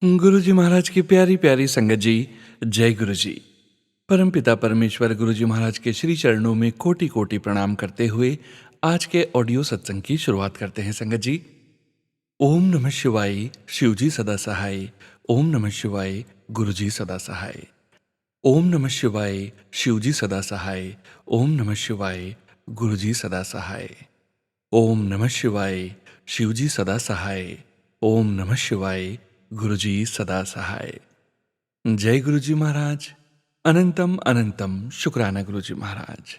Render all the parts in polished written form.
गुरु जी महाराज की प्यारी प्यारी संगत जी। जय गुरु जी। परमपिता परमेश्वर गुरु जी महाराज के श्री चरणों में कोटि कोटि प्रणाम करते हुए आज के ऑडियो सत्संग की शुरुआत करते हैं संगत जी। ओम नमः शिवाय। शिव जी सदा सहाय। ओम नमः शिवाय। गुरु जी सदा सहाय। ओम नमः शिवाय। शिव जी सदा सहाय। ओम नमः शिवाय। गुरु जी सदा सहाय। ओम नमः शिवाय। शिव जी सदा सहाय। ओम नमः शिवाय। गुरु जी सदा सहाय। जय गुरु जी महाराज। अनंतम अनंतम शुक्राना गुरु जी महाराज।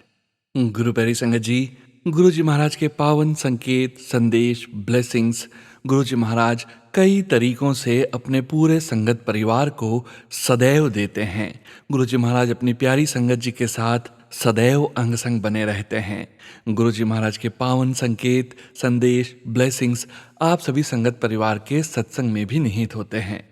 गुरु प्यारी संगत जी, गुरु जी महाराज के पावन संकेत, संदेश, ब्लेसिंग्स गुरु जी महाराज कई तरीकों से अपने पूरे संगत परिवार को सदैव देते हैं। गुरु जी महाराज अपनी प्यारी संगत जी के साथ सदैव अंग संग बने रहते हैं। गुरु जी महाराज के पावन संकेत, संदेश, ब्लेसिंग्स आप सभी संगत परिवार के सत्संग में भी निहित होते हैं।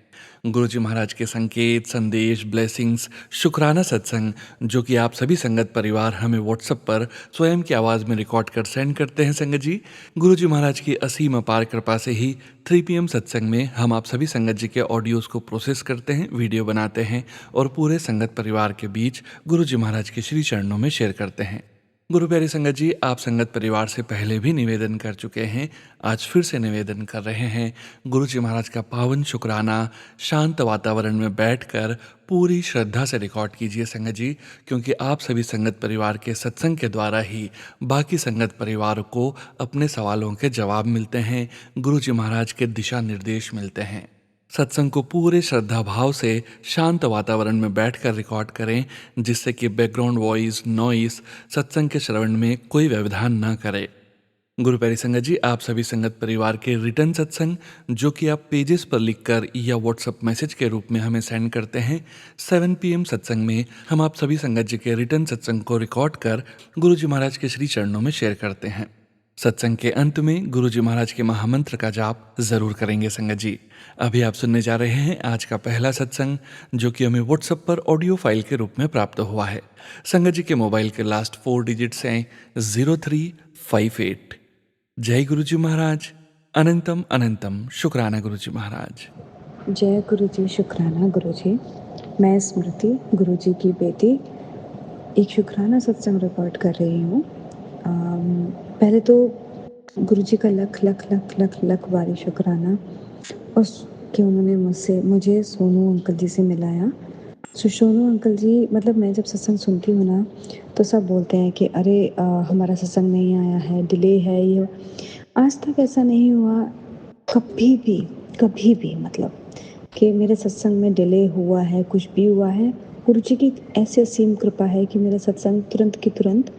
गुरु जी महाराज के संकेत, संदेश, ब्लेसिंग्स, शुक्राना सत्संग जो कि आप सभी संगत परिवार हमें व्हाट्सएप पर स्वयं की आवाज़ में रिकॉर्ड कर सेंड करते हैं संगत जी। गुरु जी महाराज की असीम अपार कृपा से ही 3 PM सत्संग में हम आप सभी संगत जी के ऑडियोज़ को प्रोसेस करते हैं, वीडियो बनाते हैं और पूरे संगत परिवार के बीच गुरु जी महाराज के श्री चरणों में शेयर करते हैं। गुरु प्यारी संगत जी, आप संगत परिवार से पहले भी निवेदन कर चुके हैं, आज फिर से निवेदन कर रहे हैं। गुरु जी महाराज का पावन शुक्राना शांत वातावरण में बैठकर पूरी श्रद्धा से रिकॉर्ड कीजिए संगत जी, क्योंकि आप सभी संगत परिवार के सत्संग के द्वारा ही बाकी संगत परिवार को अपने सवालों के जवाब मिलते हैं, गुरु जी महाराज के दिशा निर्देश मिलते हैं। सत्संग को पूरे श्रद्धा भाव से शांत वातावरण में बैठकर रिकॉर्ड करें, जिससे कि बैकग्राउंड वॉइस, नॉइस सत्संग के श्रवण में कोई व्यवधान न करे। गुरु प्यारी संगत जी, आप सभी संगत परिवार के रिटर्न सत्संग जो कि आप पेजेस पर लिखकर या व्हाट्सएप मैसेज के रूप में हमें सेंड करते हैं, 7 PM सत्संग में हम आप सभी संगत जी के रिटर्न सत्संग को रिकॉर्ड कर गुरु जी महाराज के श्री चरणों में शेयर करते हैं। सत्संग के अंत में गुरु जी महाराज के महामंत्र का जाप जरूर करेंगे संगत जी। अभी आप सुनने जा रहे हैं आज का पहला सत्संग जो कि हमें व्हाट्सएप पर ऑडियो फाइल के रूप में प्राप्त हुआ है। संगत जी के मोबाइल के लास्ट 4 डिजिट्स हैं 0358। जय गुरु जी महाराज। अनंतम अनंतम शुक्राना गुरु जी महाराज। जय गुरु जी, शुक्राना गुरु जी। मैं स्मृति, गुरु जी की बेटी, एक शुक्राना सत्संग रिकॉर्ड कर रही हूँ। पहले तो गुरु जी का लख लख लख लख लख बारी शुक्राना और कि उन्होंने मुझे सोनू अंकल जी से मिलाया। सोनू अंकल जी, मतलब मैं जब सत्संग सुनती हूँ ना तो सब बोलते हैं कि अरे हमारा सत्संग नहीं आया है, डिले है ये। आज तक ऐसा नहीं हुआ कभी भी, मतलब कि मेरे सत्संग में डिले हुआ है, कुछ भी हुआ है। गुरु जी की ऐसी असीम कृपा है कि मेरा सत्संग तुरंत की तुरंत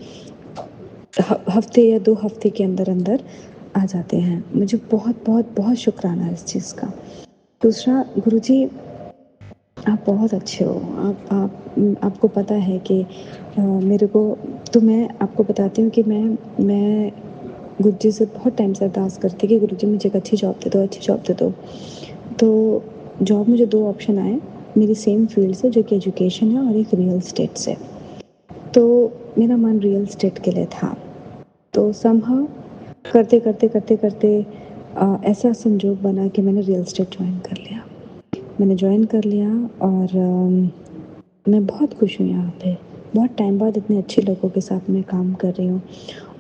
हफ्ते या 2 हफ्ते के अंदर अंदर आ जाते हैं। मुझे बहुत बहुत बहुत शुक्राना है इस चीज़ का। दूसरा, गुरु जी आप बहुत अच्छे हो। आपको पता है कि मेरे को, तो मैं आपको बताती हूँ कि मैं गुरु जी से बहुत टाइम से अरदास करती कि गुरु जी मुझे एक अच्छी जॉब दे दो, अच्छी जॉब दे दो। तो जॉब मुझे 2 ऑप्शन आए मेरी सेम फील्ड से, जो कि एजुकेशन है, और एक रियल एस्टेट से। तो मेरा मन रियल एस्टेट के लिए था। तो समहाउ करते ऐसा संजोग बना कि मैंने रियल एस्टेट ज्वाइन कर लिया और मैं बहुत खुश हूँ यहाँ पे। बहुत टाइम बाद इतने अच्छे लोगों के साथ मैं काम कर रही हूँ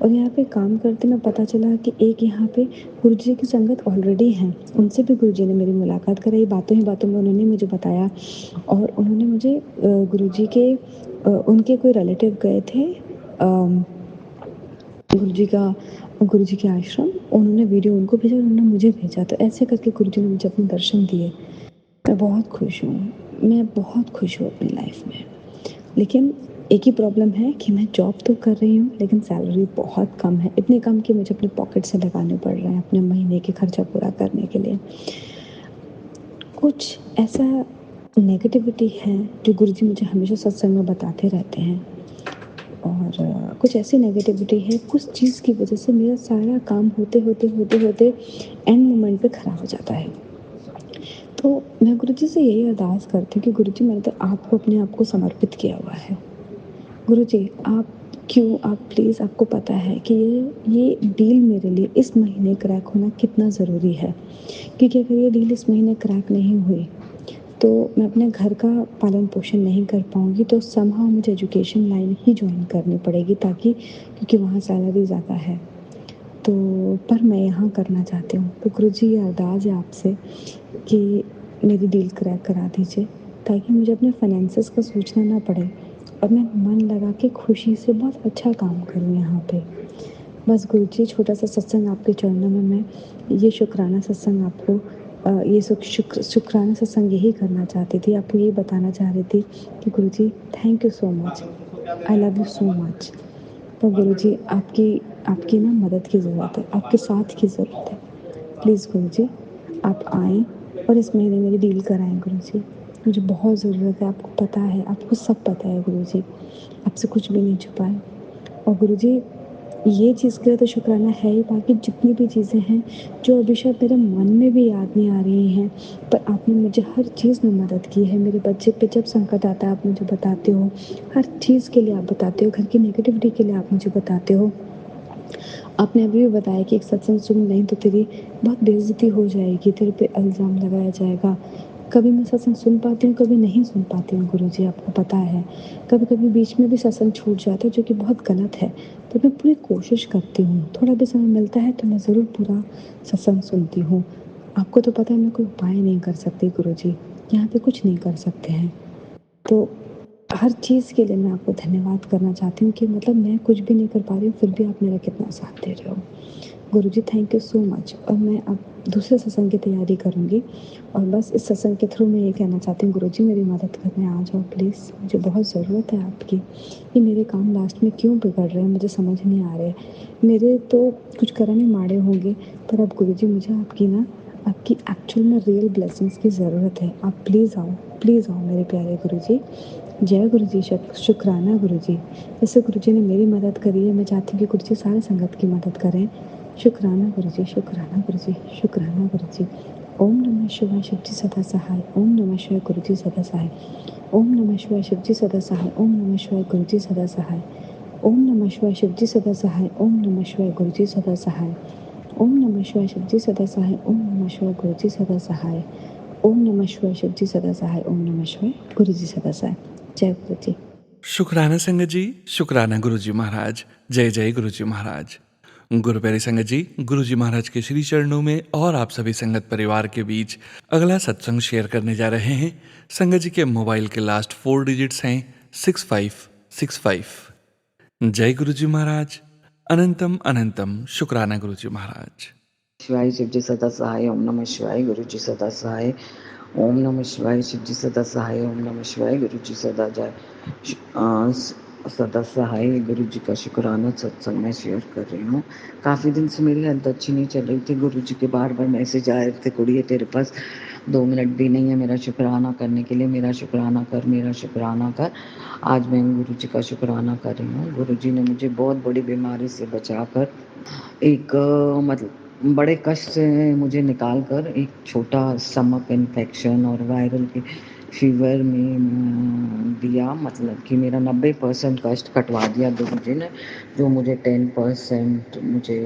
और यहाँ पे काम करते में पता चला कि एक यहाँ पे गुरु जी की संगत ऑलरेडी हैं। उनसे भी गुरु जी ने मेरी मुलाकात कराई। बातों ही बातों में उन्होंने मुझे बताया और उन्होंने मुझे गुरु जी के उनके कोई रिलेटिव गए थे गुरु जी के आश्रम। उन्होंने वीडियो उनको भेजा और उन्होंने मुझे भेजा। तो ऐसे करके गुरु जी ने मुझे अपने दर्शन दिए। मैं बहुत खुश हूँ अपनी लाइफ में। लेकिन एक ही प्रॉब्लम है कि मैं जॉब तो कर रही हूँ लेकिन सैलरी बहुत कम है, इतनी कम कि मुझे अपने पॉकेट से लगाने पड़ रहे हैं अपने महीने के खर्चा पूरा करने के लिए। कुछ ऐसा नेगेटिविटी है जो गुरुजी मुझे हमेशा सत्संग में बताते रहते हैं और कुछ ऐसी नेगेटिविटी है, कुछ चीज़ की वजह से मेरा सारा काम होते एंड मोमेंट पे ख़राब हो जाता है। तो मैं गुरुजी से यही अरदास करती हूँ कि गुरुजी, मैंने तो आपको अपने आप को समर्पित किया हुआ है। गुरुजी, आप क्यों आप प्लीज़ आपको पता है कि ये डील मेरे लिए इस महीने क्रैक होना कितना ज़रूरी है, क्योंकि अगर ये डील इस महीने क्रैक नहीं हुई, तो मैं अपने घर का पालन-पोषण नहीं कर पाऊँगी, तो समहाउ मुझे एजुकेशन लाइन ही जॉइन करनी पड़ेगी ताकि क्योंकि वहाँ सैलरी ज़्यादा है। तो पर मैं यहाँ करना चाहती हूँ। तो गुरुजी ये अरदास है आपसे कि मेरी डील क्रैक करा दीजिए, ताकि मुझे अपने फाइनेंसेस का सोचना ना पड़े और मैं मन लगा के खुशी से बहुत अच्छा काम करूँ यहाँ पे। बस गुरुजी छोटा-सा सत्संग आपके चरणों में मैं ये शुकराना सत्संग आपको ये शुकराना सत्संग यही करना चाहती थी, आपको यही बताना चाह रही थी कि Guruji thank you so much. I love you so much. तो गुरुजी आपकी आपकी ना मदद की ज़रूरत है, आपके साथ की ज़रूरत है। प्लीज़ गुरुजी आप आएँ और इस महीने मेरी डील कराएँ गुरुजी। मुझे बहुत ज़रूरत है, आपको पता है, आपको सब पता है गुरुजी। आपसे कुछ भी नहीं छुपा है। और गुरुजी ये चीज़ के लिए तो शुक्राना है ही, बाकी जितनी भी चीज़ें हैं जो अभी शायद मेरे मन में भी याद नहीं आ रही हैं, पर आपने मुझे हर चीज़ में मदद की है। मेरे बच्चे पे जब संकट आता है आप मुझे बताते हो, हर चीज़ के लिए आप बताते हो, घर की नेगेटिविटी के लिए आप मुझे बताते हो। आपने अभी भी बताया कि एक सत्संग सुन नहीं तो तेरी बहुत बेइज़्ज़ती हो जाएगी, तेरे पे इल्ज़ाम लगाया जाएगा। कभी मैं सत्संग सुन पाती हूँ, कभी नहीं सुन पाती हूँ गुरुजी, आपको पता है। कभी-कभी बीच में भी सत्संग छूट जाता है जो कि बहुत गलत है। तो मैं पूरी कोशिश करती हूँ, थोड़ा भी समय मिलता है तो मैं ज़रूर पूरा सत्संग सुनती हूँ। आपको तो पता है मैं कोई उपाय नहीं कर सकती गुरुजी, यहाँ पे कुछ नहीं कर सकते हैं। तो हर चीज़ के लिए मैं आपको धन्यवाद करना चाहती हूँ कि मतलब मैं कुछ भी नहीं कर पा रही हूँ, फिर भी आप मेरा कितना साथ दे रहे हो। गुरुजी थैंक यू सो मच। और मैं अब दूसरे सत्संग की तैयारी करूँगी और बस इस सत्संग के थ्रू मैं ये कहना चाहती हूँ गुरुजी मेरी मदद करने आ जाओ प्लीज़, मुझे बहुत ज़रूरत है आपकी। ये मेरे काम लास्ट में क्यों बिगड़ रहे हैं मुझे समझ नहीं आ रहे। मेरे तो कुछ कर्म ही माड़े होंगे, पर अब गुरुजी मुझे आपकी एक्चुअल में रियल ब्लेसिंग्स की ज़रूरत है। आप प्लीज़ आओ मेरे प्यारे गुरुजी। जय गुरुजी, शुक्राना गुरुजी। जैसे गुरुजी ने मेरी मदद करी है, मैं चाहती हूँ कि गुरुजी सारे संगत की मदद करें। शुक्राना गुरुजी, शुक्राना गुरुजी, शुक्राना गुरुजी। ओम नमः शिवाय शिवजी सदा सहाय, ओम नमः शिवाय गुरुजी सदा सहाय, ओम नमः शिवाय शिवजी सदा सहाय, ओम नमः शिवाय गुरुजी सदा सहाय, ओम नमः शिवाय शिवजी सदा सहाय, ओम नमः शिवाय गुरुजी सदा सहाय, ओम नमः शिवाय शिवजी सदा सहाय, ओम नमः शिवाय गुरुजी सदा सहाय, ओम नमः शिवाय शिवजी सदा सहाय, ओम नमः शिवाय गुरुजी सदा सहाय। जय गुरुजी। शुक्राना संगत जी, शुक्राना गुरुजी महाराज। जय जय गुरुजी महाराज। गुरु प्यारी संगत जी, गुरुजी महाराज के श्री चरणों में और आप सभी संगत परिवार के बीच अगला सत्संग शेयर करने जा रहे हैं। संगत जी के मोबाइल के लास्ट 4 डिजिट्स हैं 6565। जय गुरुजी महाराज। अनंतम अनंतम शुक्राना गुरुजी महाराज। शिवाय शिवजी सदा सहाय, ओम नमः शिवाय गुरुजी सदा सहाय, ओम नमः शिवाय शिवजी सदा सहाय, ओम नमः शिवाय गुरुजी सदा जाय सदा सहाय। गुरुजी का शुक्राना सत्संग में शेयर कर रही हूँ। काफ़ी दिन से मेरी हेल्थ अच्छी नहीं चल रही थी। गुरुजी के बार बार मैसेज आए थे, कुड़िए तेरे पास 2 मिनट भी नहीं है मेरा शुक्राना करने के लिए, मेरा शुक्राना कर, मेरा शुक्राना कर। आज मैं गुरुजी का शुक्राना कर रही हूँ। गुरुजी ने मुझे बहुत बड़ी बीमारी से बचाकर एक मतलब बड़े कष्ट से मुझे निकाल कर एक छोटा स्टमक इन्फेक्शन और वायरल के फीवर में दिया, मतलब कि मेरा 90% कष्ट कटवा दिया गुरुजी ने। जो मुझे 10% मुझे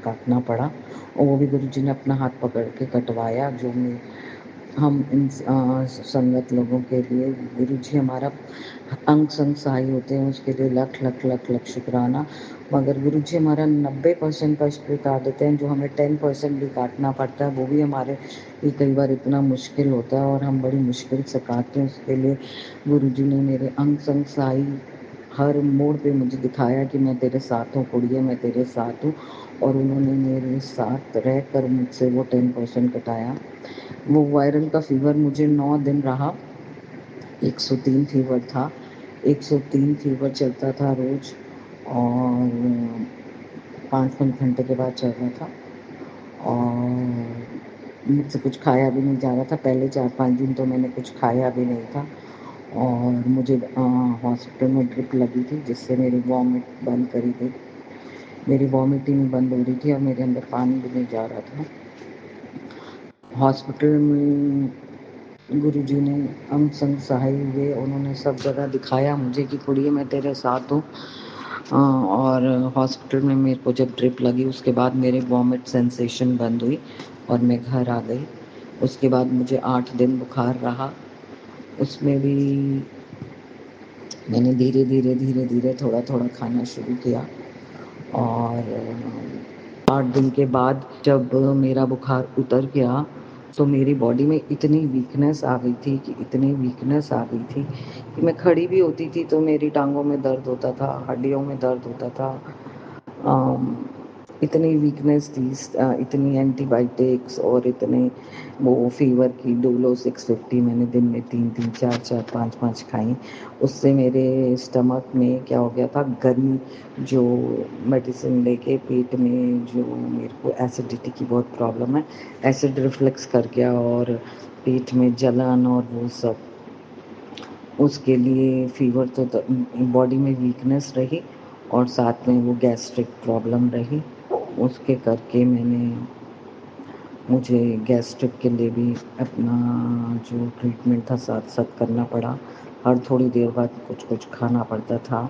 काटना पड़ा और वो भी गुरुजी ने अपना हाथ पकड़ के कटवाया। जो मैं हम इन संगत लोगों के लिए गुरुजी हमारा अंग संग सहाय होते हैं, उसके लिए लख लख लख लख शुक्राना। मगर गुरुजी हमारा 90% कष्ट भी काट देते हैं, जो हमें 10% भी काटना पड़ता है वो भी हमारे लिए कई बार इतना मुश्किल होता है और हम बड़ी मुश्किल से काटते हैं। उसके लिए गुरुजी ने मेरे अंग संग सहाय हर मोड़ पे मुझे दिखाया कि मैं तेरे साथ हूँ कुड़िए, मैं तेरे साथ हूँ। और उन्होंने मेरे साथ रहकर मुझसे वो 10% कटाया। वो वायरल का फीवर मुझे 9 दिन रहा। 103 फीवर था, 103 फीवर चलता था रोज और 5-5 घंटे के बाद चल रहा था और मुझसे कुछ खाया भी नहीं जा रहा था। पहले 4-5 दिन तो मैंने कुछ खाया भी नहीं था और मुझे हॉस्पिटल में ड्रिप लगी थी जिससे मेरी वॉमिट बंद करी गई। मेरी वॉमिटिंग बंद हो रही थी और मेरे अंदर पानी भी नहीं जा रहा था। हॉस्पिटल में गुरुजी ने अंग संग सहाय हुए, उन्होंने सब जगह दिखाया मुझे कि कुड़िए मैं तेरे साथ हूँ। और हॉस्पिटल में मेरे को जब ड्रिप लगी उसके बाद मेरे वॉमिट सेंसेशन बंद हुई और मैं घर आ गई। उसके बाद मुझे 8 दिन बुखार रहा। उसमें भी मैंने धीरे-धीरे थोड़ा-थोड़ा खाना शुरू किया और 8 दिन के बाद जब मेरा बुखार उतर गया, तो मेरी बॉडी में इतनी वीकनेस आ गई थी कि मैं खड़ी भी होती थी तो मेरी टाँगों में दर्द होता था, हड्डियों में दर्द होता था। अम, इतनी वीकनेस थी, इतनी एंटीबायोटिक्स और इतने वो फ़ीवर की डोलो 650 मैंने दिन में 3-3, 4-4, 5-5 खाई। उससे मेरे स्टमक में क्या हो गया था, गर्मी जो मेडिसिन लेके पेट में जो मेरे को एसिडिटी की बहुत प्रॉब्लम है, एसिड रिफ्लक्स कर गया और पेट में जलन और वो सब। उसके लिए फ़ीवर तो बॉडी में वीकनेस रही और साथ में वो गैस्ट्रिक प्रॉब्लम रही। उसके करके मुझे गैस्ट्रिक के लिए भी अपना जो ट्रीटमेंट था साथ-साथ करना पड़ा। हर थोड़ी देर बाद कुछ-कुछ खाना पड़ता था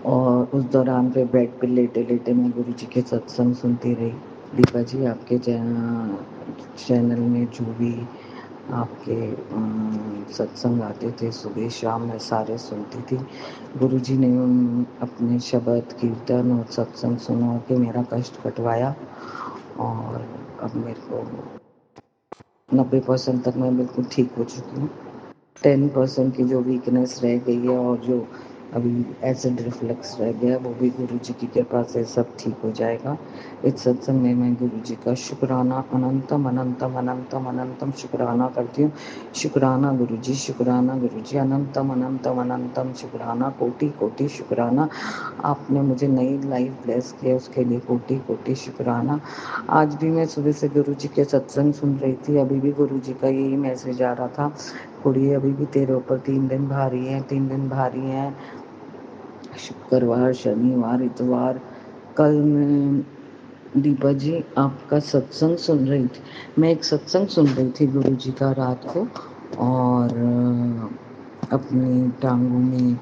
और उस दौरान पे बेड पे लेटे-लेटे मैं गुरुजी के सत्संग सुनती रही। दीपा जी आपके चैनल में जो भी आपके सत्संग आते थे सुबह शाम मैं सारे सुनती थी। गुरुजी ने अपने शब्द कीर्तन और सत्संग सुना के मेरा कष्ट कटवाया और अब मेरे को 90% तक मैं बिल्कुल ठीक हो चुकी हूँ। 10% की जो वीकनेस रह गई है और जो अभी एसिड रिफ्लक्स रह गया है वो भी गुरुजी की कृपा से सब ठीक हो जाएगा। इस सत्संग में मैं गुरुजी का शुक्राना अनंतम अनंतम अनंतम अनंतम शुक्राना करती हूँ। शुक्राना गुरुजी अनंतम अनंतम अनंतम शुक्राना, कोटि कोटि शुक्राना। आपने मुझे नई लाइफ ब्लेस किया उसके लिए कोटि कोटि शुक्राना। आज भी मैं सुबह से गुरुजी के सत्संग सुन रही थी, अभी भी गुरुजी का यही मैसेज आ रहा था, कुड़िए अभी भी तेरे ऊपर 3 दिन भारी हैं, 3 दिन भारी हैं। शुक्रवार, शनिवार, इतवार। कल मैं दीपा जी आपका सत्संग सुन रही थी। मैं एक सत्संग सुन रही थी गुरुजी का रात को और अपनी टाँगों में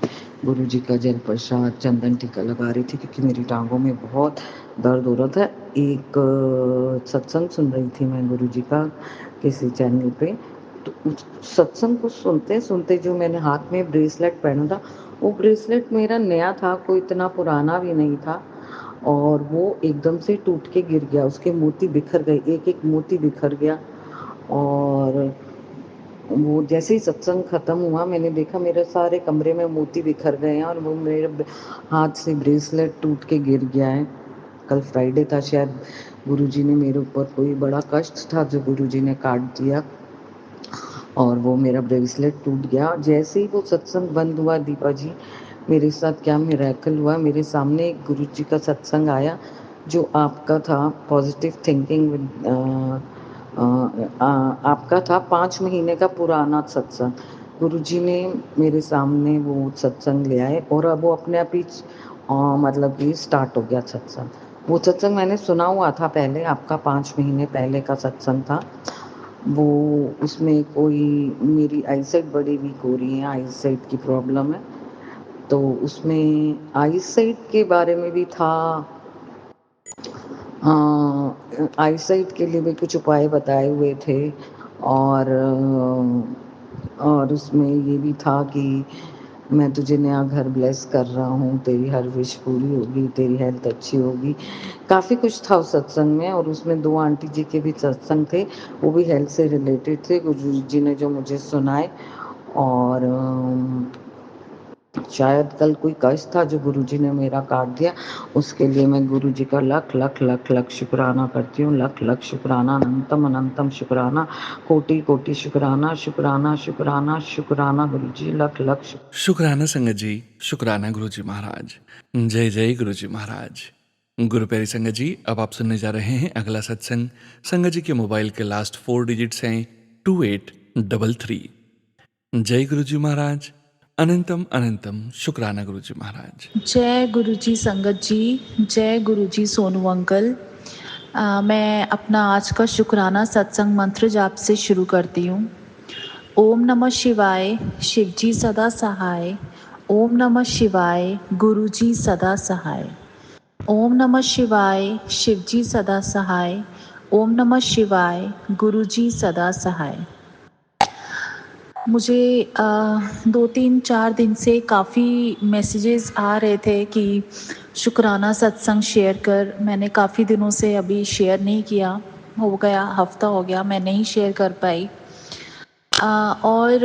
गुरुजी का जल प्रसाद चंदन टीका लगा रही थी क्योंकि मेरी टाँगों में बहुत दर्द हो रहा था। एक सत्संग सुन रही थी मैं गुरुजी का किसी चैनल पे, तो उस सत्संग को सुनते-सुनते जो मैंने हाथ में ब्रेसलेट पहना था, वो ब्रेसलेट मेरा नया था, कोई इतना पुराना भी नहीं था और वो एकदम से टूट के गिर गया, उसके मोती बिखर गए, एक-एक मोती बिखर गया और वो जैसे ही सत्संग खत्म हुआ मैंने देखा मेरे सारे कमरे में मोती बिखर गए हैं और वो मेरे हाथ से ब्रेसलेट टूट के गिर गया है। कल फ्राइडे था, शायद गुरुजी ने मेरे ऊपर कोई बड़ा कष्ट था जो गुरुजी ने काट दिया और वो मेरा ब्रेसलेट टूट गया। जैसे ही वो सत्संग बंद हुआ दीपा जी, मेरे साथ क्या मिरेकल हुआ, मेरे सामने एक गुरुजी का सत्संग आया जो आपका था पॉजिटिव थिंकिंग आपका था 5 महीने का पुराना सत्संग। गुरुजी ने मेरे सामने वो सत्संग ले आए और अब वो अपने आप ही मतलब कि स्टार्ट हो गया सत्संग। वो सत्संग मैंने सुना हुआ था पहले, आपका 5 महीने पहले का सत्संग था। वो उसमें कोई मेरी आईसाइट बड़ी वीक हो रही है, आईसाइट की प्रॉब्लम है, तो उसमें आईसाइट के बारे में भी था। आईसाइट के लिए भी कुछ उपाय बताए हुए थे और उसमें ये भी था कि मैं तुझे नया घर ब्लेस कर रहा हूँ, तेरी हर विश पूरी होगी, तेरी हेल्थ अच्छी होगी। काफ़ी कुछ था उस सत्संग में और उसमें 2 आंटी जी के भी सत्संग थे, वो भी हेल्थ से रिलेटेड थे, गुरु जी ने जो मुझे सुनाए और शायद कल कोई कष्ट था जो गुरुजी ने मेरा काट दिया, उसके लिए मैं गुरुजी का लख लख लख लख शुक्राना करती हूँ। लख लख शुक्राना, अनंतम अनंतम शुक्राना, कोटि कोटि शुक्राना शुक्राना शुक्राना शुक्राना गुरुजी, लख लख शुक्राना संगत जी, शुक्राना गुरुजी महाराज। जय जय गुरुजी महाराज। गुरु प्यारी संगत जी, अब आप सुनने जा रहे हैं अगला सत्संग। संगत जी के मोबाइल के लास्ट 4 डिजिट्स हैं 2833। जय गुरुजी महाराज। अनंतम अनंतम शुक्राना गुरुजी महाराज। जय गुरुजी संगत जी, जय गुरुजी सोनू अंकल। मैं अपना आज का शुक्राना सत्संग मंत्र जाप से शुरू करती हूँ। ओम नमः शिवाय, शिवजी सदा सहाय। ओम नमः शिवाय, गुरुजी सदा सहाय। ओम नमः शिवाय, शिवजी सदा सहाय। ओम नमः शिवाय, गुरुजी सदा सहाय। मुझे 2-3-4 दिन से काफ़ी मैसेजेस आ रहे थे कि शुक्राना सत्संग शेयर कर। मैंने काफ़ी दिनों से अभी शेयर नहीं किया, हो गया हफ्ता हो गया मैं नहीं शेयर कर पाई। और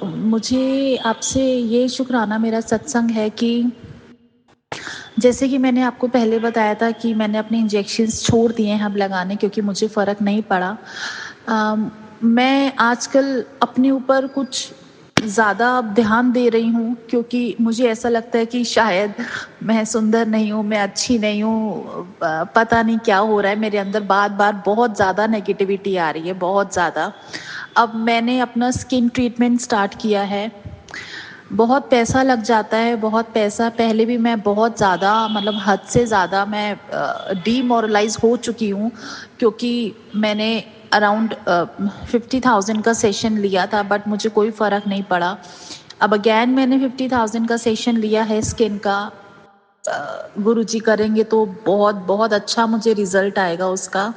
मुझे आपसे ये शुक्राना मेरा सत्संग है कि जैसे कि मैंने आपको पहले बताया था कि मैंने अपने इंजेक्शंस छोड़ दिए हैं अब लगाने, क्योंकि मुझे फ़र्क नहीं पड़ा। मैं आजकल अपने ऊपर कुछ ज़्यादा अब ध्यान दे रही हूँ, क्योंकि मुझे ऐसा लगता है कि शायद मैं सुंदर नहीं हूँ, मैं अच्छी नहीं हूँ, पता नहीं क्या हो रहा है मेरे अंदर। बार-बार बहुत ज़्यादा नेगेटिविटी आ रही है, बहुत ज़्यादा। अब मैंने अपना स्किन ट्रीटमेंट स्टार्ट किया है। बहुत पैसा लग जाता है, बहुत पैसा। पहले भी मैं बहुत ज़्यादा, मतलब हद से ज़्यादा मैं डीमोरलाइज़ हो चुकी हूँ, क्योंकि मैंने अराउंड 50,000 का सेशन लिया था, बट मुझे कोई फ़र्क नहीं पड़ा। अब अगेन मैंने 50,000 का सेशन लिया है स्किन का। गुरुजी करेंगे तो बहुत बहुत अच्छा मुझे रिजल्ट आएगा उसका।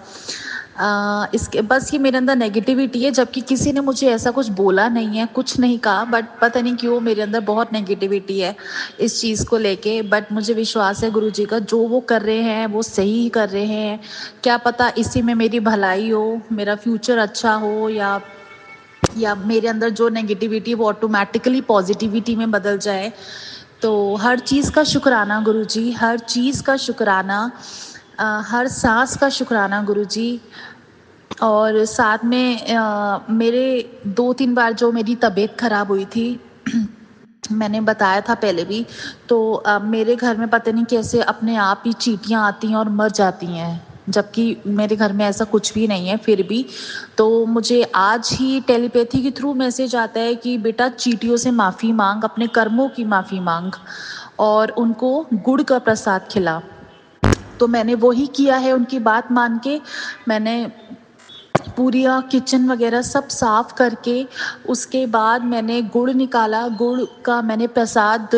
इसके बस ये मेरे अंदर नेगेटिविटी है, जबकि किसी ने मुझे ऐसा कुछ बोला नहीं है, कुछ नहीं कहा, बट पता नहीं क्यों मेरे अंदर बहुत नेगेटिविटी है इस चीज़ को लेके। बट मुझे विश्वास है गुरुजी का, जो वो कर रहे हैं वो सही ही कर रहे हैं। क्या पता इसी में मेरी भलाई हो, मेरा फ्यूचर अच्छा हो, या मेरे अंदर जो नेगेटिविटी है वो ऑटोमेटिकली पॉजिटिविटी में बदल जाए। तो हर चीज़ का शुक्राना गुरुजी, हर चीज़ का शुक्राना, हर सांस का शुक्राना गुरुजी। और साथ में मेरे 2-3 बार जो मेरी तबीयत ख़राब हुई थी मैंने बताया था पहले भी, तो मेरे घर में पता नहीं कैसे अपने आप ही चींटियाँ आती हैं और मर जाती हैं, जबकि मेरे घर में ऐसा कुछ भी नहीं है फिर भी। तो मुझे आज ही टेलीपैथी के थ्रू मैसेज आता है कि बेटा चींटियों से माफ़ी मांग, अपने कर्मों की माफ़ी मांग और उनको गुड़ का प्रसाद खिला। तो मैंने वही किया है, उनकी बात मान के मैंने पूरा किचन वगैरह सब साफ करके उसके बाद मैंने गुड़ निकाला। गुड़ का मैंने प्रसाद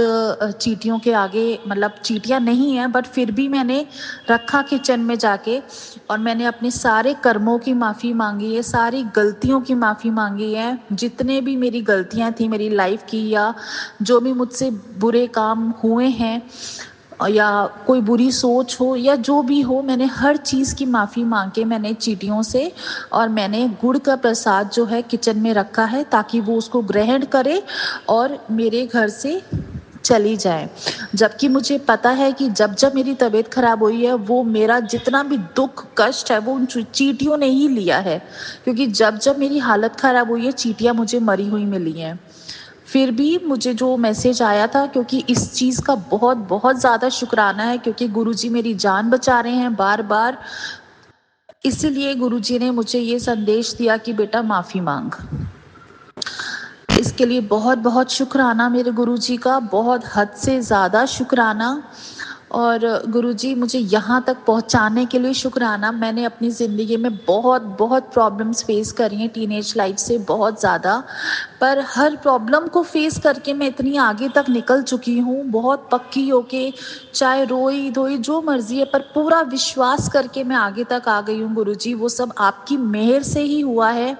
चींटियों के आगे, मतलब चींटियाँ नहीं हैं बट फिर भी मैंने रखा किचन में जाके, और मैंने अपने सारे कर्मों की माफ़ी मांगी है, सारी गलतियों की माफ़ी मांगी है। जितने भी मेरी गलतियाँ थी मेरी लाइफ की, या जो भी मुझसे बुरे काम हुए हैं, या कोई बुरी सोच हो या जो भी हो, मैंने हर चीज़ की माफ़ी मांग के मैंने चींटियों से, और मैंने गुड़ का प्रसाद जो है किचन में रखा है ताकि वो उसको ग्रहण करे और मेरे घर से चली जाए। जबकि मुझे पता है कि जब जब मेरी तबीयत ख़राब हुई है, वो मेरा जितना भी दुख कष्ट है वो उन चींटियों ने ही लिया है, क्योंकि जब जब मेरी हालत ख़राब हुई है चींटियाँ मुझे मरी हुई मिली हैं। फिर भी मुझे जो मैसेज आया था, क्योंकि इस चीज़ का बहुत बहुत ज़्यादा शुक्राना है, क्योंकि गुरुजी मेरी जान बचा रहे हैं बार बार। इसीलिए गुरुजी ने मुझे ये संदेश दिया कि बेटा माफ़ी मांग। इसके लिए बहुत बहुत शुक्राना मेरे गुरुजी का, बहुत हद से ज़्यादा शुक्राना। और गुरुजी मुझे यहाँ तक पहुँचाने के लिए शुक्राना। मैंने अपनी ज़िंदगी में बहुत बहुत प्रॉब्लम्स फेस करी हैं टीनेज लाइफ से, बहुत ज़्यादा, पर हर प्रॉब्लम को फेस करके मैं इतनी आगे तक निकल चुकी हूँ, बहुत पक्की होके, चाहे रोई धोई जो मर्जी है, पर पूरा विश्वास करके मैं आगे तक आ गई हूँ गुरुजी। वो सब आपकी मेहर से ही हुआ है,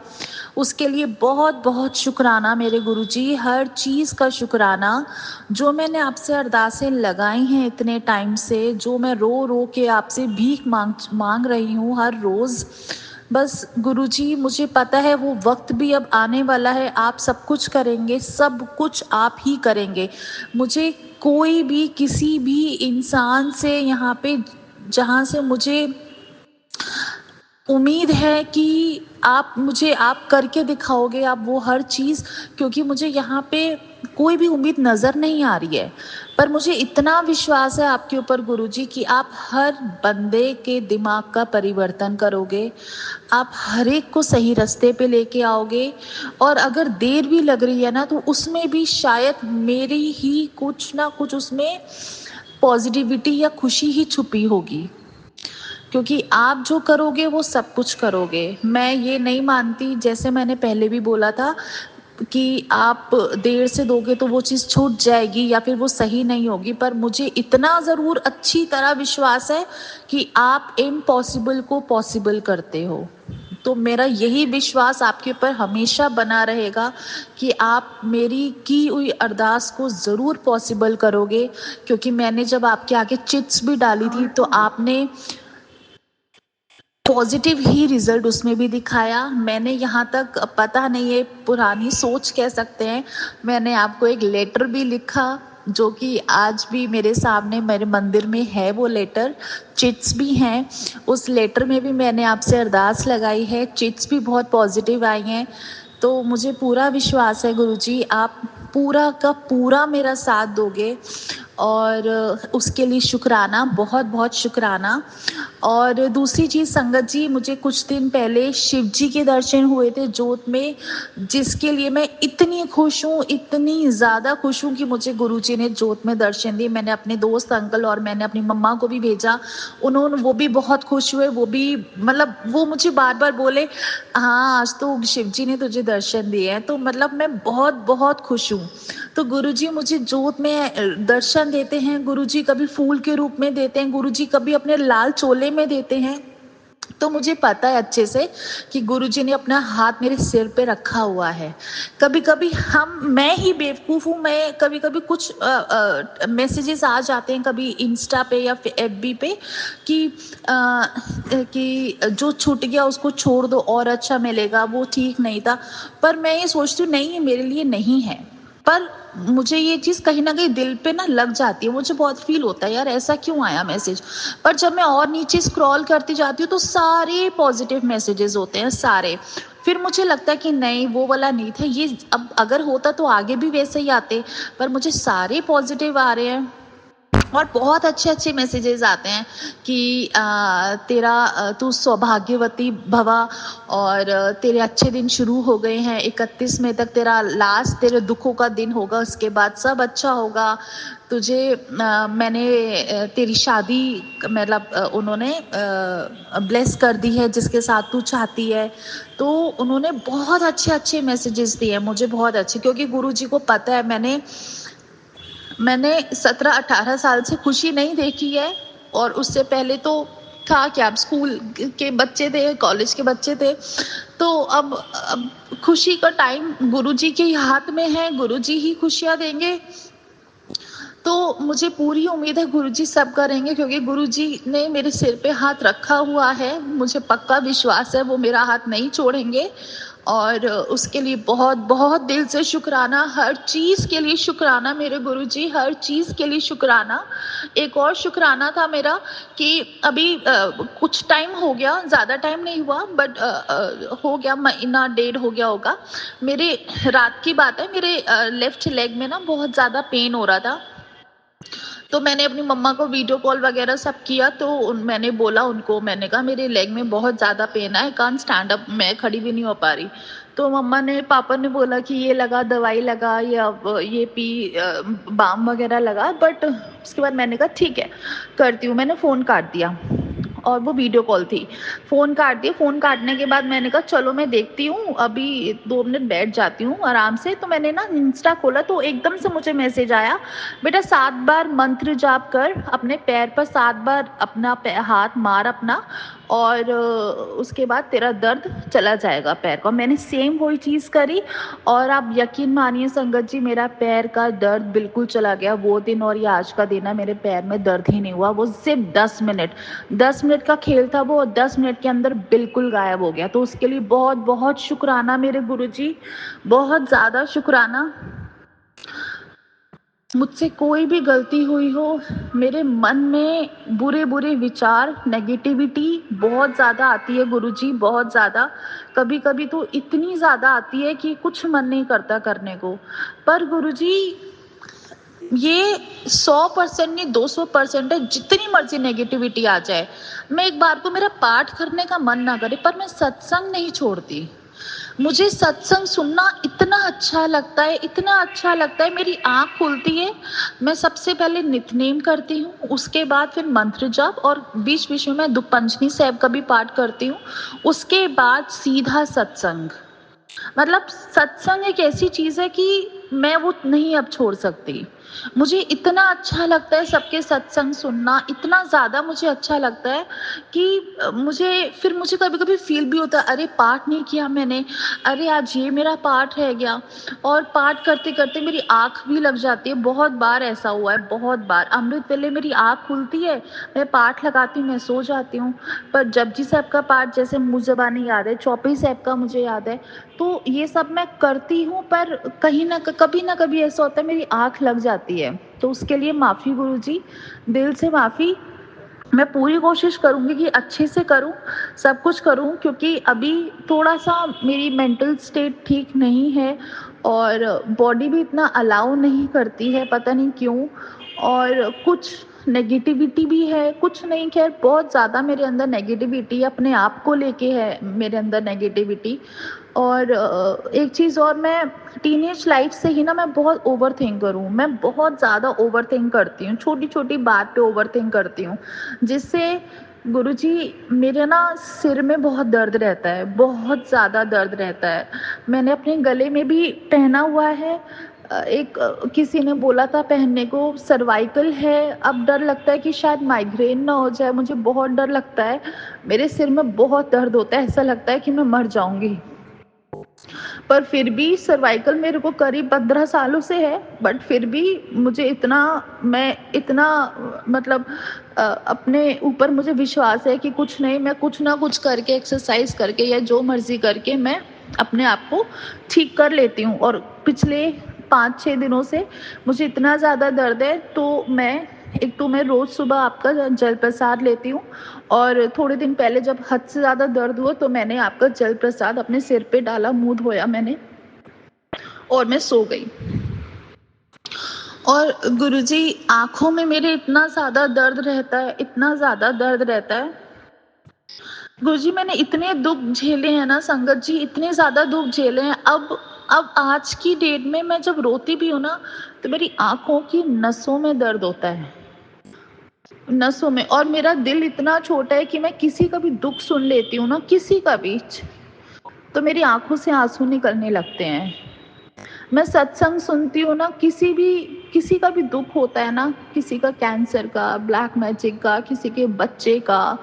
उसके लिए बहुत बहुत शुक्राना मेरे गुरुजी, हर चीज़ का शुक्राना। जो मैंने आपसे अरदासें लगाई हैं इतने टाइम से, जो मैं रो रो के आपसे भीख मांग रही हूँ हर रोज़, बस गुरुजी मुझे पता है वो वक्त भी अब आने वाला है, आप सब कुछ करेंगे, सब कुछ आप ही करेंगे। मुझे कोई भी किसी भी इंसान से यहाँ पे, जहाँ से मुझे उम्मीद है कि आप करके दिखाओगे आप वो हर चीज़, क्योंकि मुझे यहाँ पे कोई भी उम्मीद नज़र नहीं आ रही है, पर मुझे इतना विश्वास है आपके ऊपर गुरुजी कि आप हर बंदे के दिमाग का परिवर्तन करोगे, आप हर एक को सही रास्ते पे लेके आओगे। और अगर देर भी लग रही है ना, तो उसमें भी शायद मेरी ही कुछ ना कुछ उसमें पॉजिटिविटी या खुशी ही छुपी होगी, क्योंकि आप जो करोगे वो सब कुछ करोगे। मैं ये नहीं मानती, जैसे मैंने पहले भी बोला था, कि आप देर से दोगे तो वो चीज़ छूट जाएगी या फिर वो सही नहीं होगी, पर मुझे इतना ज़रूर अच्छी तरह विश्वास है कि आप इम्पॉसिबल को पॉसिबल करते हो। तो मेरा यही विश्वास आपके ऊपर हमेशा बना रहेगा कि आप मेरी की हुई अरदास को ज़रूर पॉसिबल करोगे, क्योंकि मैंने जब आपके आगे चिट्स भी डाली थी तो आपने पॉजिटिव ही रिजल्ट उसमें भी दिखाया। मैंने यहाँ तक, पता नहीं है, पुरानी सोच कह सकते हैं, मैंने आपको एक लेटर भी लिखा जो कि आज भी मेरे सामने मेरे मंदिर में है। वो लेटर, चिट्स भी हैं उस लेटर में भी मैंने आपसे अरदास लगाई है, चिट्स भी बहुत पॉजिटिव आई हैं। तो मुझे पूरा विश्वास है गुरुजी, आप पूरा का पूरा मेरा साथ दोगे और उसके लिए शुक्राना, बहुत बहुत शुक्राना। और दूसरी चीज़ संगत जी, मुझे कुछ दिन पहले शिव जी के दर्शन हुए थे जोत में, जिसके लिए मैं इतनी खुश हूँ, इतनी ज़्यादा खुश हूँ कि मुझे गुरुजी ने जोत में दर्शन दिए। मैंने अपने दोस्त अंकल और मैंने अपनी मम्मा को भी भेजा, वो भी बहुत खुश हुए। वो भी मतलब वो मुझे बार बार बोले, हाँ आज तो शिव जी ने तुझे दर्शन दिए हैं। तो मतलब मैं बहुत बहुत खुश हूँ। तो गुरुजी मुझे जोत में दर्शन देते हैं, गुरुजी कभी फूल के रूप में देते हैं, गुरुजी कभी अपने लाल चोले में देते हैं। तो मुझे पता है अच्छे से कि गुरुजी ने अपना हाथ मेरे सिर पे रखा हुआ है। कभी कभी मैं ही बेवकूफ़ हूँ, मैं कभी कभी कुछ मैसेजेस आ जाते हैं कभी इंस्टा पे या फिर एफबी पे कि कि जो छूट गया उसको छोड़ दो और अच्छा मिलेगा, वो ठीक नहीं था। पर मैं ये सोचती हूँ नहीं, ये मेरे लिए नहीं है। पर मुझे ये चीज़ कहीं न कहीं दिल पे ना लग जाती है, मुझे बहुत फ़ील होता है यार ऐसा क्यों आया मैसेज। पर जब मैं और नीचे स्क्रॉल करती जाती हूँ तो सारे पॉज़िटिव मैसेजेस होते हैं, सारे। फिर मुझे लगता है कि नहीं, वो वाला नहीं था ये, अब अगर होता तो आगे भी वैसे ही आते, पर मुझे सारे पॉज़िटिव आ रहे हैं। और बहुत अच्छे-अच्छे मैसेजेस आते हैं कि तू सौभाग्यवती भवा और तेरे अच्छे दिन शुरू हो गए हैं, 31 मई तक तेरा लास्ट तेरे दुखों का दिन होगा, उसके बाद सब अच्छा होगा। तुझे मैंने तेरी शादी मतलब उन्होंने ब्लेस कर दी है जिसके साथ तू चाहती है। तो उन्होंने बहुत अच्छे-अच्छे मैसेजेस दिए हैं मुझे, बहुत अच्छे, क्योंकि गुरुजी को पता है मैंने 17-18 साल से खुशी नहीं देखी है। और उससे पहले तो था क्या, अब स्कूल के बच्चे थे, कॉलेज के बच्चे थे। तो अब खुशी का टाइम गुरुजी के ही हाथ में है, गुरुजी ही खुशियाँ देंगे। तो मुझे पूरी उम्मीद है गुरुजी सब करेंगे, क्योंकि गुरुजी ने मेरे सिर पे हाथ रखा हुआ है, मुझे पक्का विश्वास है वो मेरा हाथ नहीं छोड़ेंगे। और उसके लिए बहुत बहुत दिल से शुक्राना, हर चीज़ के लिए शुक्राना मेरे गुरुजी, हर चीज़ के लिए शुक्राना। एक और शुक्राना था मेरा कि अभी कुछ टाइम हो गया, ज़्यादा टाइम नहीं हुआ, बट हो गया, महीना डेढ़ हो गया होगा। मेरे रात की बात है, मेरे लेफ्ट लेग में ना बहुत ज़्यादा पेन हो रहा था। तो मैंने अपनी मम्मा को वीडियो कॉल वगैरह सब किया, तो मैंने बोला उनको, मैंने कहा मेरे लेग में बहुत ज़्यादा पेन है, आई कांट स्टैंड अप, मैं खड़ी भी नहीं हो पा रही। तो पापा ने बोला कि ये लगा, दवाई लगा, या ये पी, बाम वगैरह लगा। बट उसके बाद मैंने कहा ठीक है करती हूँ, मैंने फ़ोन काट दिया। और वो वीडियो कॉल थी, फ़ोन काट दिया। फ़ोन काटने के बाद मैंने कहा चलो मैं देखती हूँ, अभी 2 मिनट बैठ जाती हूँ आराम से। तो मैंने ना इंस्टा खोला तो एकदम से मुझे मैसेज आया, बेटा 7 बार मंत्र जाप कर, अपने पैर पर 7 बार अपना हाथ मार अपना, और उसके बाद तेरा दर्द चला जाएगा पैर का। मैंने सेम वही चीज़ करी और आप यकीन मानिए संगत जी, मेरा पैर का दर्द बिल्कुल चला गया वो दिन। और ये आज का दिन है, मेरे पैर में दर्द ही नहीं हुआ। वो सिर्फ 10 मिनट का खेल था वो, और 10 मिनट के अंदर बिल्कुल गायब हो गया। तो उसके लिए बहुत बहुत शुक्राना मेरे गुरुजी, बहुत ज़्यादा शुक्राना। मुझसे कोई भी गलती हुई हो, मेरे मन में बुरे-बुरे विचार, नेगेटिविटी बहुत ज़्यादा आती है गुरुजी, बहुत ज़्यादा। कभी-कभी तो इतनी ज़्यादा आती है कि कुछ मन नहीं करता करने को। पर गुरुजी ये 100% नहीं 200% है, जितनी मर्ज़ी नेगेटिविटी आ जाए। मैं एक बार को मेरा पाठ करने का मन ना करे, पर मैं सत्संग नहीं छोड़ती। मुझे सत्संग सुनना इतना अच्छा लगता है, इतना अच्छा लगता है, मेरी आँख खुलती है, मैं सबसे पहले नित्य-नेम करती हूँ, उसके बाद फिर मंत्र जाप, और बीच-बीच में मैं दुपंजनी साहिब का भी पाठ करती हूँ, उसके बाद सीधा सत्संग। मतलब सत्संग एक ऐसी चीज़ है कि मैं वो नहीं अब छोड़ सकती। मुझे इतना अच्छा लगता है सबके सत्संग सुनना, इतना ज़्यादा मुझे अच्छा लगता है कि मुझे कभी-कभी फ़ील भी होता है, अरे पाठ नहीं किया मैंने, अरे आज ये मेरा पाठ रह गया। और पाठ करते-करते मेरी आँख भी लग जाती है, बहुत बार ऐसा हुआ है, बहुत बार। अमृत वेले मेरी आँख खुलती है, मैं पाठ लगाती हूँ, मैं सो जाती हूँ। पर जपजी साहब का पाठ जैसे मुँह ज़बानी याद है, चौपाई साहब का मुझे याद है, तो ये सब मैं करती हूँ, पर कभी ना कभी ऐसा होता है मेरी आँख लग जाती है। तो उसके लिए माफ़ी गुरुजी, दिल से माफ़ी। मैं पूरी कोशिश करूँगी कि अच्छे से करूँ, सब कुछ करूँ, क्योंकि अभी थोड़ा-सा मेरी मेंटल स्टेट ठीक नहीं है और बॉडी भी इतना अलाउ नहीं करती है, पता नहीं क्यों। और कुछ नेगेटिविटी भी है, कुछ नहीं, ख़ैर बहुत ज़्यादा मेरे अंदर नेगेटिविटी अपने आप को लेके है, मेरे अंदर नेगेटिविटी। और एक चीज़ और, मैं टीनेज लाइफ से ही ना मैं बहुत ओवरथिंकर हूँ, मैं बहुत ज़्यादा ओवरथिंक करती हूँ, छोटी-छोटी बात पे ओवरथिंक करती हूँ, जिससे गुरुजी मेरे ना सिर में बहुत दर्द रहता है, बहुत ज़्यादा दर्द रहता है। मैंने अपने गले में भी पहना हुआ है, किसी ने बोला था पहनने को, सर्वाइकल है, अब डर लगता है कि शायद माइग्रेन ना हो जाए, मुझे बहुत डर लगता है। मेरे सिर में बहुत दर्द होता है, ऐसा लगता है कि मैं मर जाऊँगी। पर फिर भी सर्वाइकल मेरे को करीब 15 सालों से है, बट फिर भी मुझे इतना मतलब अपने ऊपर मुझे विश्वास है कि कुछ नहीं, मैं कुछ ना कुछ करके, एक्सरसाइज करके या जो मर्जी करके मैं अपने आप को ठीक कर लेती हूँ। और पिछले 5-6 दिनों से मुझे इतना ज़्यादा दर्द है, तो मैं रोज़ सुबह आपका जल प्रसाद लेती हूँ। और थोड़े दिन पहले जब हद से ज़्यादा दर्द हुआ, तो मैंने आपका जल प्रसाद अपने सिर पे डाला, मुँह धोया मैंने और मैं सो गई। और गुरुजी, आँखों में मेरे इतना ज़्यादा दर्द रहता है, इतना ज़्यादा दर्द रहता है। गुरुजी, मैंने इतने दुःख झेले हैं ना संगत जी, इतने ज़्यादा दुःख झेले हैं। अब आज की डेट में मैं जब रोती भी हूँ ना, तो मेरी आँखों की नसों में दर्द होता है, नसों में। और मेरा दिल इतना छोटा है कि मैं किसी का भी दुःख सुन लेती हूँ ना, किसी का भी, तो मेरी आँखों से आँसू निकलने लगते हैं। मैं सत्संग सुनती हूँ ना, किसी का भी दुःख होता है ना, किसी का कैंसर का, ब्लैक मैजिक का, किसी के बच्चे का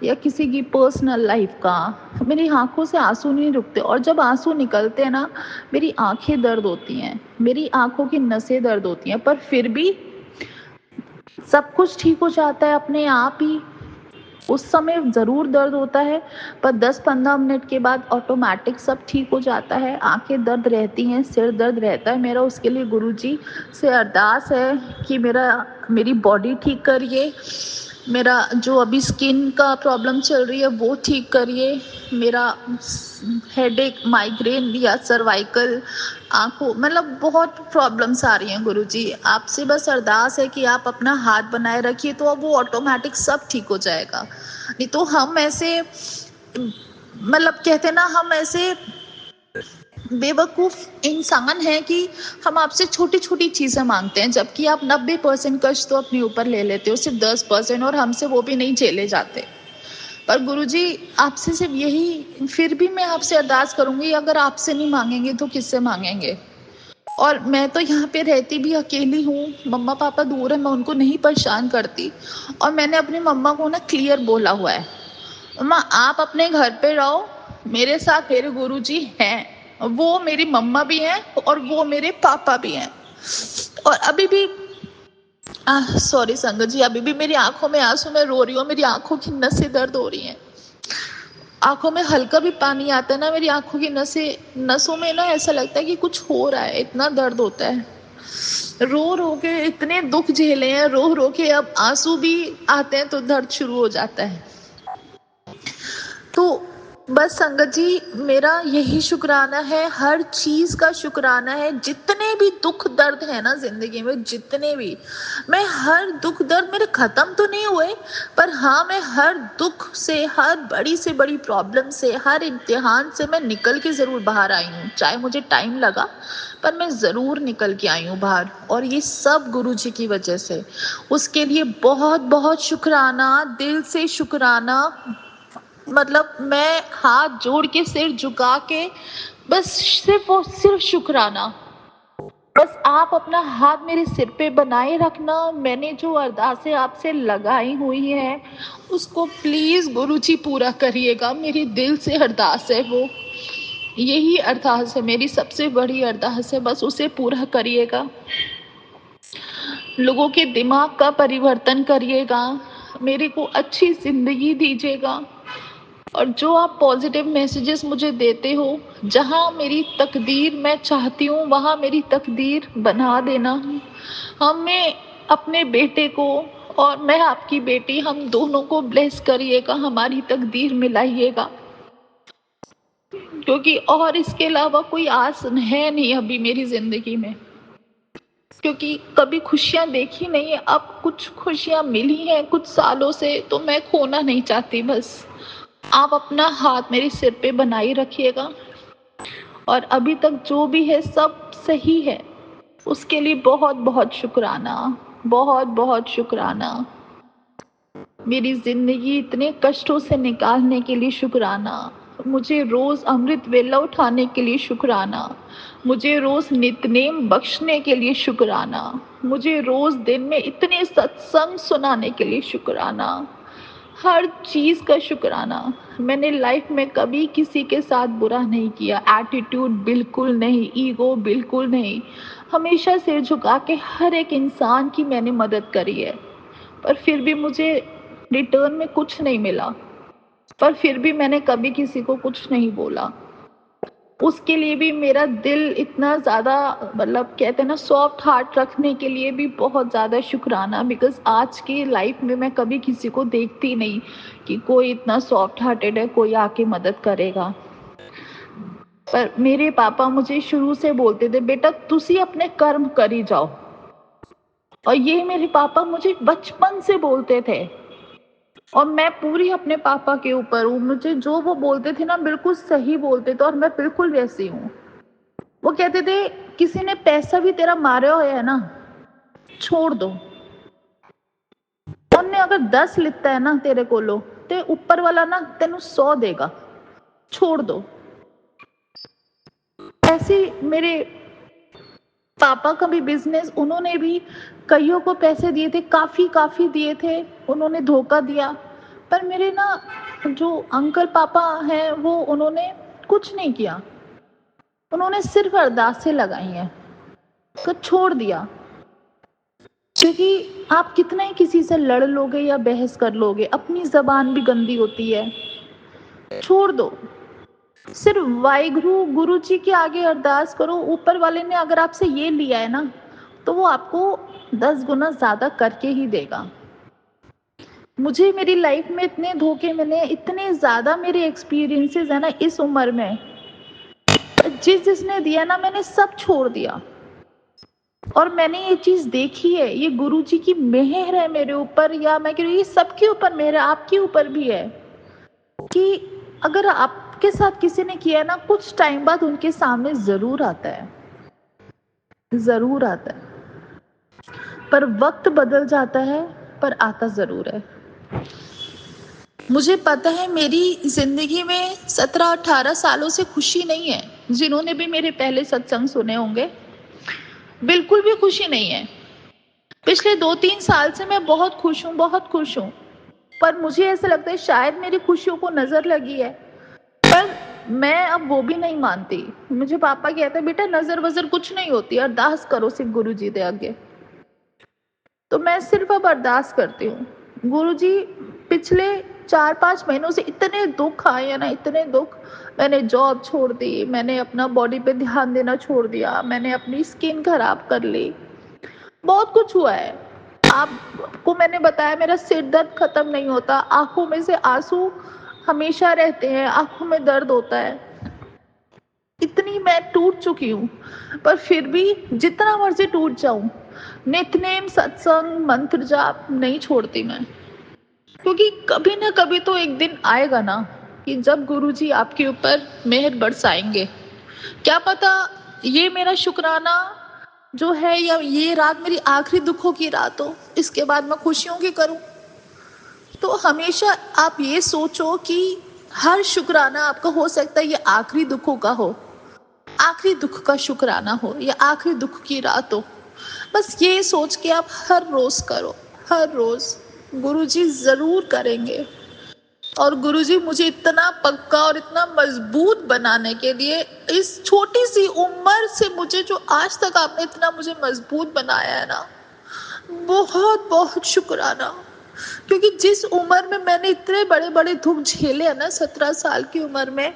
या किसी की पर्सनल लाइफ का, मेरी आँखों से आँसू नहीं रुकते। और जब आँसू निकलते हैं ना, मेरी आँखें दर्द होती हैं, मेरी आँखों की नसें दर्द होती हैं, पर फिर भी सब कुछ ठीक हो जाता है अपने आप ही। उस समय ज़रूर दर्द होता है, पर 10-15 मिनट के बाद ऑटोमैटिक सब ठीक हो जाता है। आँखें दर्द रहती हैं, सिर दर्द रहता है मेरा, उसके लिए गुरुजी से अरदास है कि मेरी बॉडी ठीक करिए, मेरा जो अभी स्किन का प्रॉब्लम चल रही है वो ठीक करिए, मेरा हेडेक, माइग्रेन या सर्वाइकल, आँखों, मतलब बहुत प्रॉब्लम्स आ रही हैं गुरुजी। आपसे बस अरदास है कि आप अपना हाथ बनाए रखिए, तो अब वो ऑटोमैटिक सब ठीक हो जाएगा। नहीं तो हम ऐसे, मतलब कहते हैं ना, हम ऐसे बेवकूफ़ इंसान हैं कि हम आपसे छोटी-छोटी चीज़ें माँगते हैं, जबकि आप 90% कष्ट तो अपने ऊपर ले लेते हो, सिर्फ़ 10%, और हमसे वो भी नहीं झेले जाते। पर गुरुजी, आपसे सिर्फ़ यही, फिर भी मैं आपसे अरदास करूँगी, अगर आपसे नहीं माँगेंगे तो किससे माँगेंगे? और मैं तो यहाँ पे रहती भी अकेली हूँ, मम्मा-पापा दूर हैं, मैं उनको नहीं परेशान करती। और मैंने अपनी मम्मा को ना क्लियर बोला हुआ है, मम्मा आप अपने घर पे रहो, मेरे साथ मेरे गुरुजी हैं, वो मेरी मम्मा भी हैं और वो मेरे पापा भी हैं। और अभी भी सॉरी संगत जी, अभी भी मेरी आंखों में आंसू, मैं रो रही हूँ, मेरी आंखों की नसें दर्द हो रही हैं, आंखों में हल्का भी पानी आता है ना, मेरी आंखों की नसों में ना ऐसा लगता है कि कुछ हो रहा है, इतना दर्द होता है। रो रो के इतने दुख झेले हैं, रो रो के अब आंसू भी आते हैं तो दर्द शुरू हो जाता है। तो बस संगत जी, मेरा यही शुक्राना है, हर चीज का शुक्राना है, जितने भी दुख दर्द है ना जिंदगी में, जितने भी, मैं हर दुख दर्द मेरे खत्म तो नहीं हुए, पर हाँ, मैं हर दुख से, हर बड़ी से बड़ी प्रॉब्लम से, हर इम्तिहान से मैं निकल के जरूर बाहर आई हूँ। चाहे मुझे टाइम लगा, पर मैं जरूर निकल के आई हूँ बाहर, और ये सब गुरु जी की वजह से। उसके लिए बहुत बहुत शुक्राना, दिल से शुक्राना। मतलब मैं हाथ जोड़ के सिर झुका के बस सिर्फ और सिर्फ शुक्राना। बस आप अपना हाथ मेरे सिर पे बनाए रखना। मैंने जो अरदासें आपसे लगाई हुई हैं उसको प्लीज गुरुजी पूरा करिएगा। मेरी दिल से अरदास है वो, यही अरदास है, मेरी सबसे बड़ी अरदास है, बस उसे पूरा करिएगा। लोगों के दिमाग का परिवर्तन करिएगा, मेरे को अच्छी जिंदगी दीजिएगा। और जो आप पॉजिटिव मैसेजेस मुझे देते हो, जहाँ मेरी तकदीर मैं चाहती हूँ वहाँ मेरी तकदीर बना देना। हमें अपने बेटे को और मैं आपकी बेटी, हम दोनों को ब्लेस करिएगा, हमारी तकदीर मिलाइएगा, क्योंकि और इसके अलावा कोई आस है नहीं अभी मेरी जिंदगी में, क्योंकि कभी खुशियां देखी नहीं है। अब कुछ खुशियां मिली हैं कुछ सालों से, तो मैं खोना नहीं चाहती। बस आप अपना हाथ मेरे सिर पे बनाए रखिएगा, और अभी तक जो भी है सब सही है, उसके लिए बहुत बहुत शुक्राना, बहुत बहुत शुक्राना। मेरी जिंदगी इतने कष्टों से निकालने के लिए शुक्राना। मुझे रोज अमृत वेला उठाने के लिए शुक्राना। मुझे रोज नितनेम बख्शने के लिए शुक्राना। मुझे रोज दिन में इतने सत्संग सुनाने के लिए शुक्राना। हर चीज का शुक्राना। मैंने लाइफ में कभी किसी के साथ बुरा नहीं किया, एटीट्यूड बिल्कुल नहीं, ईगो बिल्कुल नहीं। हमेशा सिर झुका के हर एक इंसान की मैंने मदद करी है, पर फिर भी मुझे रिटर्न में कुछ नहीं मिला, पर फिर भी मैंने कभी किसी को कुछ नहीं बोला। उसके लिए भी मेरा दिल इतना ज़्यादा, मतलब कहते हैं ना, सॉफ्ट हार्ट रखने के लिए भी बहुत ज़्यादा शुक्राना। बिकॉज आज की लाइफ में मैं कभी किसी को देखती नहीं कि कोई इतना सॉफ्ट हार्टेड है, कोई आके मदद करेगा। पर मेरे पापा मुझे शुरू से बोलते थे, बेटा तुसी अपने कर्म करी जाओ। और ये मेरे पापा मुझे बचपन से बोलते थे, और मैं पूरी अपने पापा के ऊपर हूँ। मुझे जो वो बोलते थे ना बिल्कुल सही बोलते थे, और मैं बिल्कुल वैसी हूँ। वो कहते थे, किसी ने पैसा भी तेरा मारा होया है ना, छोड़ दो। उनने अगर 10 लिता है ना तेरे कोलो, ते ऊपर वाला ना तेनू 100 देगा, छोड़ दो। ऐसे मेरे पापा का भी बिजनेस, उन्होंने भी कईयों को पैसे दिए थे, काफी दिए थे, उन्होंने धोखा दिया। पर मेरे ना जो अंकल पापा हैं वो, उन्होंने कुछ नहीं किया, उन्होंने सिर्फ अरदासें लगाई हैं, तो छोड़ दिया। क्योंकि आप कितना ही किसी से लड़ लोगे या बहस कर लोगे, अपनी जबान भी गंदी होती है, छोड़ दो। सिर्फ वाहिगुरु गुरु जी के आगे अरदास करो। ऊपर वाले ने अगर आपसे ये लिया है ना, तो वो आपको 10 गुना ज्यादा करके ही देगा। मुझे मेरी लाइफ में इतने धोखे मिले, इतने ज्यादा मेरे एक्सपीरियंसेस है ना इस उम्र में, जिसने दिया ना मैंने सब छोड़ दिया। और मैंने ये चीज देखी है, ये गुरु जी की मेहर है मेरे ऊपर, या मैं कह रही हूँ ये सबके ऊपर मेहर है, आपके ऊपर भी है, कि अगर आपके साथ किसी ने किया ना, कुछ टाइम बाद उनके सामने जरूर आता है, जरूर आता है। पर वक्त बदल जाता है, पर आता जरूर है। मुझे पता है मेरी जिंदगी में 17-18 सालों से खुशी नहीं है। जिन्होंने भी मेरे पहले सत्संग सुने होंगे, बिल्कुल भी खुशी नहीं है। पिछले 2-3 साल से मैं बहुत खुश हूँ, बहुत खुश हूँ। पर मुझे ऐसा लगता है शायद मेरी खुशियों को नजर लगी है, पर मैं अब वो भी नहीं मानती। मुझे पापा कहते हैं, बेटा नजर वजर कुछ नहीं होती, अरदास करो सिर्फ गुरु जी दे आगे। तो मैं सिर्फ अब अरदास करती हूँ, गुरु जी पिछले 4-5 महीनों से इतने दुख आए हैं ना, इतने दुख। मैंने जॉब छोड़ दी, मैंने अपना बॉडी पे ध्यान देना छोड़ दिया, मैंने अपनी स्किन खराब कर ली, बहुत कुछ हुआ है। आपको मैंने बताया मेरा सिर दर्द खत्म नहीं होता, आंखों में से आंसू हमेशा रहते हैं, आंखों में दर्द होता है। इतनी मैं टूट चुकी हूँ, पर फिर भी जितना मर्जी टूट जाऊं, नित्यनेम सत्संग मंत्र जाप नहीं छोड़ती मैं। क्योंकि कभी ना कभी तो एक दिन आएगा ना कि जब गुरुजी आपके ऊपर मेहर बरसाएंगे। क्या पता ये मेरा शुक्राना जो है, या ये रात मेरी आखिरी दुखों की रात हो, इसके बाद मैं खुशियों की करूं। तो हमेशा आप ये सोचो कि हर शुक्राना आपका हो सकता है ये आखिरी दुखों का हो, आखिरी दुख का शुक्राना हो या आखिरी दुख की रात हो। बस ये सोच के आप हर रोज करो, हर रोज। गुरुजी जरूर करेंगे। और गुरुजी मुझे इतना पक्का और इतना मजबूत बनाने के लिए, इस छोटी सी उम्र से मुझे, जो आज तक आपने इतना मुझे मजबूत बनाया है ना, बहुत बहुत शुक्राना। क्योंकि जिस उम्र में मैंने इतने बड़े बड़े दुख झेले हैं ना, 17 साल की उम्र में,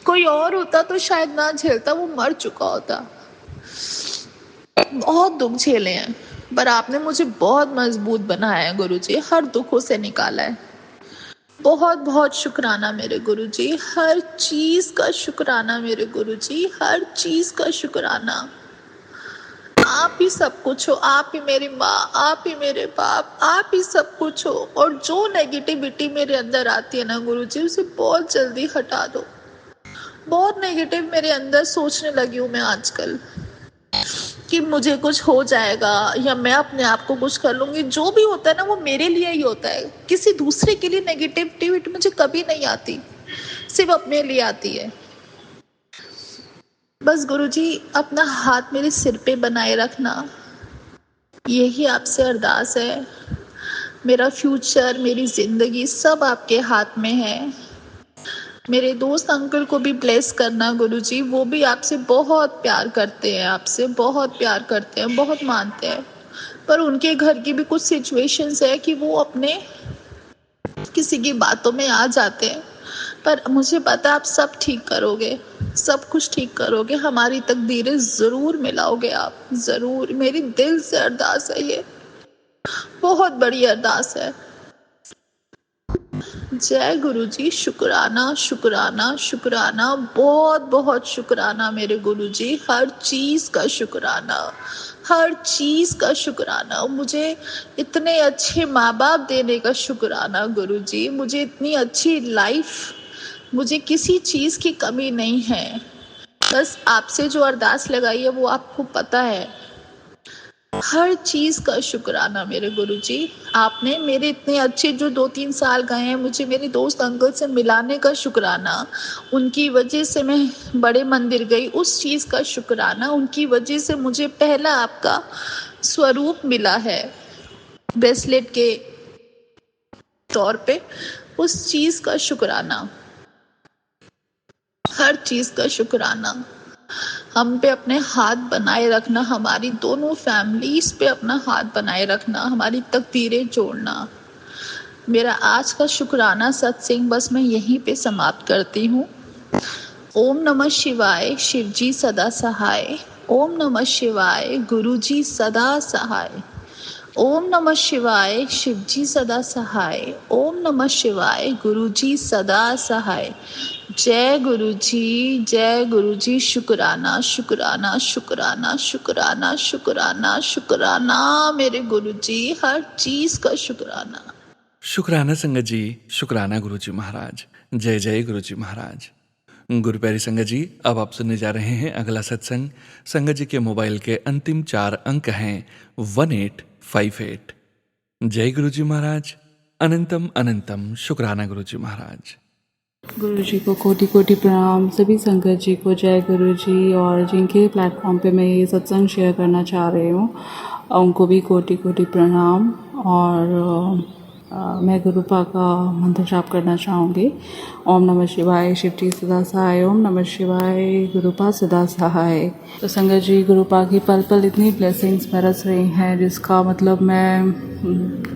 कोई और होता तो शायद ना झेलता, वो मर चुका होता। बहुत दुख झेले हैं, पर आपने मुझे बहुत मजबूत बनाया है गुरुजी, हर दुखों से निकाला है। बहुत बहुत शुक्राना मेरे गुरुजी, हर चीज का शुक्राना मेरे गुरुजी, हर चीज का शुक्राना। आप ही सब कुछ हो, आप ही मेरी माँ, आप ही मेरे बाप, आप ही सब कुछ हो। और जो नेगेटिविटी मेरे अंदर आती है ना गुरुजी, उसे बहुत जल्दी हटा दो। बहुत नेगेटिव मेरे अंदर सोचने लगी हूँ मैं आजकल, कि मुझे कुछ हो जाएगा या मैं अपने आप को कुछ कर लूंगी। जो भी होता है ना, वो मेरे लिए ही होता है। किसी दूसरे के लिए नेगेटिविटी मुझे कभी नहीं आती, सिर्फ अपने लिए आती है। बस गुरुजी अपना हाथ मेरे सिर पे बनाए रखना, यही आपसे अरदास है। मेरा फ्यूचर, मेरी जिंदगी सब आपके हाथ में है। मेरे दोस्त अंकल को भी ब्लेस करना गुरुजी, वो भी आपसे बहुत प्यार करते हैं, आपसे बहुत प्यार करते हैं, बहुत मानते हैं। पर उनके घर की भी कुछ सिचुएशंस है कि वो अपने किसी की बातों में आ जाते हैं। पर मुझे पता है आप सब ठीक करोगे, सब कुछ ठीक करोगे, हमारी तकदीरें जरूर मिलाओगे आप, जरूर। मेरी दिल से अरदास है, ये बहुत बड़ी अरदास है। जय गुरुजी, शुक्राना शुक्राना शुक्राना, बहुत बहुत शुक्राना मेरे गुरुजी, हर चीज का शुक्राना, हर चीज का शुक्राना। मुझे इतने अच्छे माँ बाप देने का शुक्राना गुरुजी, मुझे इतनी अच्छी लाइफ, मुझे किसी चीज की कमी नहीं है। बस आपसे जो अरदास लगाई है वो आपको पता है। हर चीज का शुक्राना मेरे गुरुजी। आपने मेरे इतने अच्छे, जो 2-3 साल गए हैं, मुझे मेरे दोस्त अंकल से मिलाने का शुक्राना, उनकी वजह से मैं बड़े मंदिर गई, उस चीज का शुक्राना, उनकी वजह से मुझे पहला आपका स्वरूप मिला है ब्रेसलेट के तौर पे, उस चीज का शुक्राना, हर चीज का शुक्राना। हम पे अपने हाथ बनाए रखना, हमारी दोनों फैमिलीज पे अपना हाथ बनाए रखना, हमारी तकदीरें जोड़ना। मेरा आज का शुक्राना सत्संग बस मैं यहीं पे समाप्त करती हूँ। ओम नमः शिवाय, शिवजी सदा सहाय। ओम नमः शिवाय, गुरुजी सदा सहाय। ओम नमः शिवाय, शिवजी सदा सहाय। ओम नमः शिवाय, गुरुजी सदा सहाय। जय गुरुजी, जय गुरुजी, शुक्राना शुक्राना शुक्राना शुक्राना शुक्राना शुक्राना मेरे गुरुजी, हर चीज का शुक्राना। शुक्राना संगत जी, शुक्राना गुरुजी महाराज। जय जय गुरुजी महाराज। गुरु प्यारी संगत जी, अब आप सुनने जा रहे हैं अगला सत्संग। संगत जी के मोबाइल के अंतिम 4 अंक हैं 1858। जय गुरुजी महाराज। अनंतम अनंतम शुक्राना गुरुजी महाराज। गुरु जी को कोटि कोटि प्रणाम। सभी संगत जी को जय गुरु जी। और जिनके प्लेटफॉर्म पे मैं ये सत्संग शेयर करना चाह रही हूँ, उनको भी कोटि कोटि प्रणाम। और मैं गुरुपा का मंत्र जाप करना चाहूँगी। ओम नमः शिवाय, शिवजी सदा सहाय। ओम नमः शिवाय, गुरुपा सदा सहाय। तो संगत जी, गुरुपा की पल पल इतनी ब्लेसिंग्स बरस रही हैं, जिसका मतलब मैं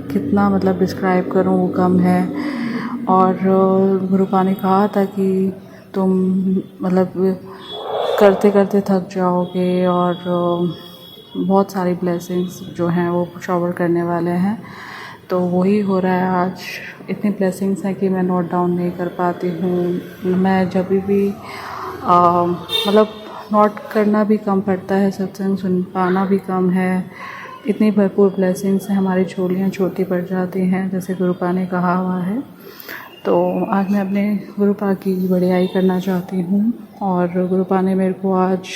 कितना डिस्क्राइब करूँ वो कम है। और गुरुपा ने कहा था कि तुम करते करते थक जाओगे, और बहुत सारी ब्लेसिंग्स जो हैं वो शॉवर करने वाले हैं। तो वही हो रहा है आज। इतनी ब्लेसिंग्स हैं कि मैं नोट डाउन नहीं कर पाती हूँ। मैं जब भी नोट करना भी कम पड़ता है, सत्संग सुन पाना भी कम है। इतनी भरपूर ब्लेसिंग्स हैं, हमारी झोलियाँ छोटी पड़ जाती हैं, जैसे गुरुपा ने कहा हुआ है। तो आज मैं अपने गुरुपा की बड़ाई करना चाहती हूँ। और गुरुपा ने मेरे को आज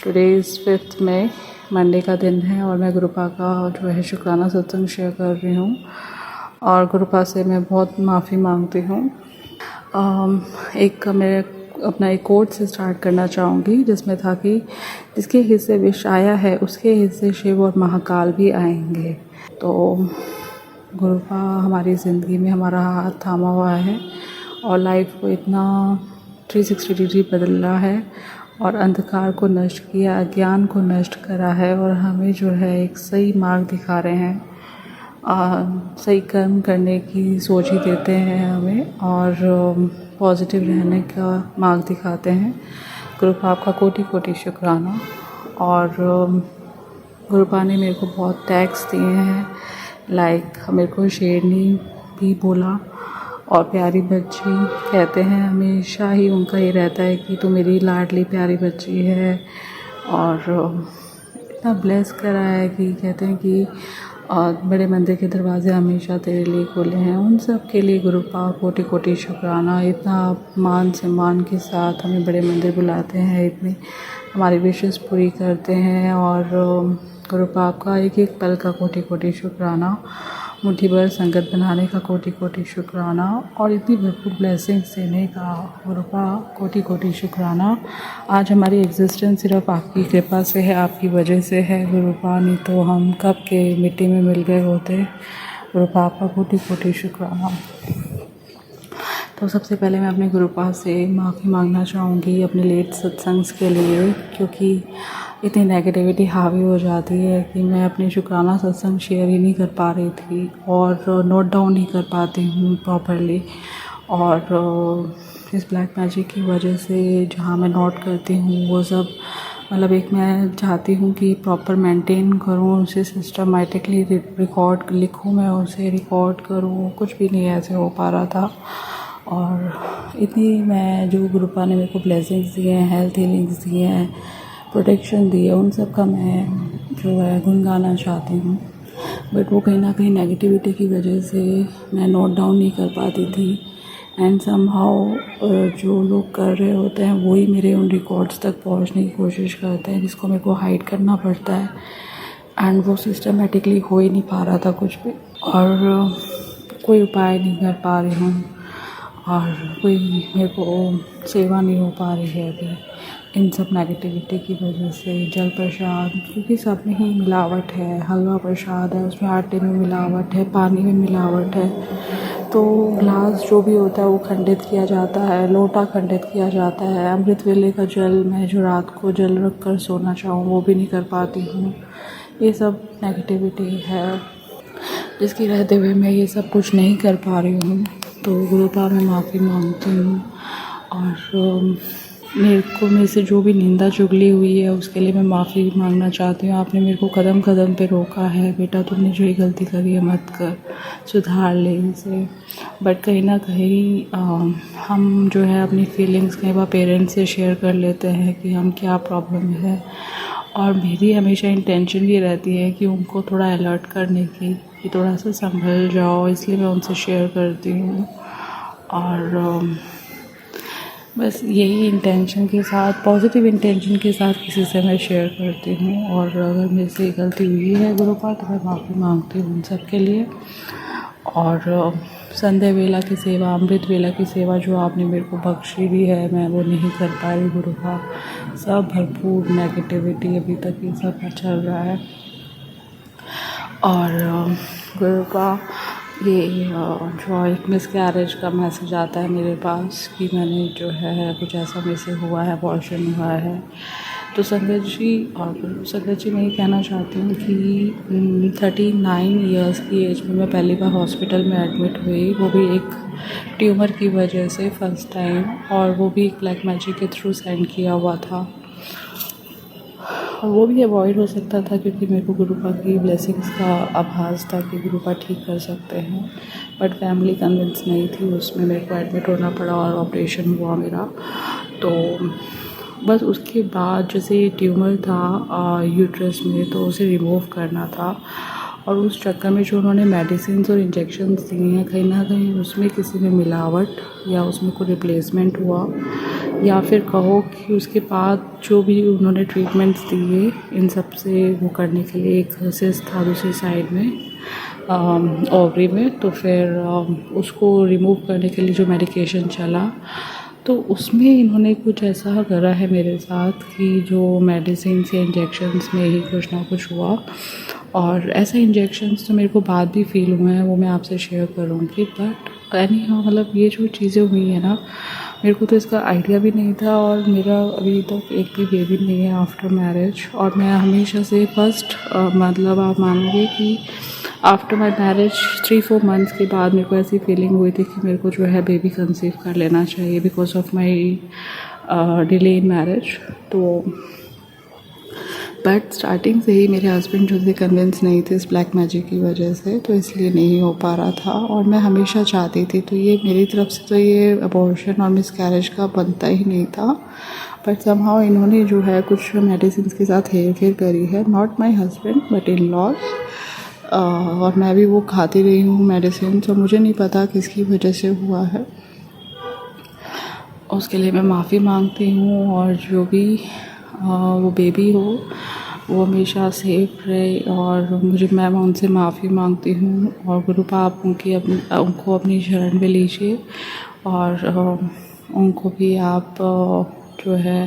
टुडे इज़ 5 मई, मंडे का दिन है, और मैं गुरुपा का जो है शुक्राना सत्संग शेयर कर रही हूँ। और गुरुपा से मैं बहुत माफ़ी मांगती हूँ। एक मैं अपना एक कोट से स्टार्ट करना चाहूँगी जिसमें था कि जिसके हिस्से विष आया है उसके हिस्से शिव और महाकाल भी आएंगे। तो गुरुपा हमारी ज़िंदगी में हमारा हाथ थामा हुआ है और लाइफ को इतना 360 डिग्री बदला है और अंधकार को नष्ट किया, अज्ञान को नष्ट करा है और हमें जो है एक सही मार्ग दिखा रहे हैं। सही कर्म करने की सोच ही देते हैं हमें और पॉजिटिव रहने का मार्ग दिखाते हैं। गुरुपा आपका कोटि कोटि शुक्राना। और गुरुपा ने मेरे को बहुत टैग्स दिए हैं, लाइक मेरे को शेरनी भी बोला और प्यारी बच्ची कहते हैं। हमेशा ही उनका ये रहता है कि तू मेरी लाडली प्यारी बच्ची है और इतना ब्लेस करा है कि कहते हैं कि बड़े मंदिर के दरवाजे हमेशा तेरे लिए खुले हैं। उन सब के लिए गुरुपा कोटि कोटि शुक्राना। इतना मान सम्मान के साथ हमें बड़े मंदिर बुलाते हैं, इतनी हमारी विशेस पूरी करते हैं और गुरुपा आपका एक एक पल का कोटि कोटि शुक्राना। मुट्ठी भर संगत बनाने का कोटि कोटि शुक्राना और इतनी भरपूर ब्लेसिंग्स देने का गुरुपा कोटि कोटि शुक्राना। आज हमारी एग्जिस्टेंस सिर्फ आपकी कृपा से है, आपकी वजह से है गुरुपा, नहीं तो हम कब के मिट्टी में मिल गए होते। गुरुपा आपका कोटि कोटि शुक्राना। तो सबसे पहले मैं अपने गुरुपा से माफ़ी मांगना चाहूँगी अपने लेट सत्संग्स के लिए, क्योंकि इतनी नेगेटिविटी हावी हो जाती है कि मैं अपने शुक्राना सत्संग शेयर ही नहीं कर पा रही थी और नोट डाउन नहीं कर पाती हूँ प्रॉपरली। और इस ब्लैक मैजिक की वजह से जहाँ मैं नोट करती हूँ वो सब मतलब एक मैं चाहती हूँ कि प्रॉपर मेंटेन करूँ उसे, सिस्टमेटिकली रिकॉर्ड लिखूँ, मैं उसे रिकॉर्ड करूँ, कुछ भी नहीं ऐसे हो पा रहा था। और इतनी मैं जो गुरुपा ने मेरे को ब्लेसिंग्स दिए हैं, हेल्थ हीलिंग्स दिए हैं, प्रोटेक्शन दी है, उन सब का मैं जो है गुनगाना चाहती हूँ। बट वो कहीं ना कहीं नेगेटिविटी की वजह से मैं नोट डाउन नहीं कर पाती थी एंड समहाउ जो लोग कर रहे होते हैं वही मेरे उन रिकॉर्ड्स तक पहुँचने की कोशिश करते हैं, जिसको मेरे को हाइड करना पड़ता है एंड वो सिस्टमेटिकली हो ही नहीं पा रहा था कुछ भी और कोई उपाय नहीं कर पा रही हूँ और कोई मेरे को सेवा नहीं हो पा रही है अभी इन सब नेगेटिविटी की वजह से। जल प्रसाद क्योंकि सब में ही मिलावट है, हलवा प्रसाद है उसमें आटे में मिलावट है, पानी में मिलावट है, तो ग्लास जो भी होता है वो खंडित किया जाता है, लोटा खंडित किया जाता है। अमृत वेले का जल मैं जो रात को जल रख कर सोना चाहूँ वो भी नहीं कर पाती हूँ। ये सब नेगेटिविटी है जिसकी रहते हुए मैं ये सब कुछ नहीं कर पा रही हूँ। तो गुरुपा मैं माफ़ी मांगती हूँ और मेरे से जो भी निंदा चुगली हुई है उसके लिए मैं माफ़ी मांगना चाहती हूँ। आपने मेरे को कदम कदम पे रोका है, बेटा तुमने जो ये गलती करी है मत कर, सुधार ले इसे। बट कहीं ना कहीं हम जो है अपनी फीलिंग्स कई बार पेरेंट्स से शेयर कर लेते हैं कि हम क्या प्रॉब्लम है और मेरी हमेशा इंटेंशन ये रहती है कि उनको थोड़ा अलर्ट करने की कि थोड़ा सा संभल जाओ, इसलिए मैं उनसे शेयर करती हूँ। और बस यही इंटेंशन के साथ, पॉजिटिव इंटेंशन के साथ किसी से मैं शेयर करती हूँ। और अगर मेरे से गलती हुई है गुरुपा तो मैं माफ़ी मांगती हूँ उन सब के लिए। और संध्या वेला की सेवा, अमृत वेला की सेवा जो आपने मेरे को बख्शी दी है मैं वो नहीं कर पाई गुरुपा। सब भरपूर नेगेटिविटी अभी तक ये सब चल रहा है। और गुरुपा ये जो एक मिसकैरेज का मैसेज आता है मेरे पास कि मैंने जो है कुछ ऐसा मेरे से हुआ है, अबॉर्शन हुआ है। तो संगत जी मैं ये कहना चाहती हूँ कि 39 इयर्स की एज में मैं पहली बार हॉस्पिटल में एडमिट हुई, वो भी एक ट्यूमर की वजह से फर्स्ट टाइम, और वो भी एक ब्लैक मैजिक के थ्रू सेंड किया हुआ था। और वो भी अवॉइड हो सकता था क्योंकि मेरे को गुरुपा की ब्लेसिंग्स का आभास था कि गुरुपा ठीक कर सकते हैं, बट फैमिली कन्विंस नहीं थी उसमें। मेरे को एडमिट होना पड़ा और ऑपरेशन हुआ मेरा। तो बस उसके बाद जैसे ट्यूमर था यूट्रस में तो उसे रिमूव करना था, और उस चक्कर में जो उन्होंने मेडिसिन्स और इंजेक्शन्स दिए हैं कहीं ना कहीं उसमें किसी में मिलावट या उसमें कोई रिप्लेसमेंट हुआ, या फिर कहो कि उसके बाद जो भी उन्होंने ट्रीटमेंट्स दिए इन सब से वो करने के लिए एक सिस्ट था दूसरी साइड में, ओवरी में। तो फिर उसको रिमूव करने के लिए जो मेडिकेशन चला, तो उसमें इन्होंने कुछ ऐसा करा है मेरे साथ कि जो मेडिसिन या इंजेक्शन्स में ही कुछ ना कुछ हुआ। और ऐसे इंजेक्शन्स तो मेरे को बाद भी फील हुए हैं, वो मैं आपसे शेयर करूँगी। बट एनी हाउ, मतलब ये जो चीज़ें हुई हैं ना, मेरे को तो इसका आइडिया भी नहीं था। और मेरा अभी तक एक भी बेबी नहीं है आफ्टर मैरिज। और मैं हमेशा से फर्स्ट मतलब आप मानोगे कि आफ्टर माई मैरिज 3-4 मंथ्स के बाद मेरे को ऐसी फीलिंग हुई थी कि मेरे को जो है बेबी कंसीव कर लेना चाहिए because of my delay in marriage. तो बट स्टार्टिंग से ही मेरे हस्बैंड जो थे कन्विंस नहीं थे इस ब्लैक मैजिक की वजह से, तो इसलिए नहीं हो पा रहा था। और मैं हमेशा चाहती थी, तो ये मेरी तरफ से तो ये अबॉर्शन और मिसकैरेज का बनता ही नहीं था। बट समहाउ इन्होंने जो है कुछ मेडिसिन के साथ हेर फेर करी है, not my husband but in laws. और मैं भी वो खाती रही हूँ मेडिसिन, तो मुझे नहीं पता किसकी वजह से हुआ है। उसके लिए मैं माफ़ी मांगती हूँ। और जो भी वो बेबी हो वो हमेशा सेफ रहे। और मैं उनसे माफ़ी मांगती हूँ। और गुरु आप उनको अपनी शरण में लीजिए। और उनको भी आप जो है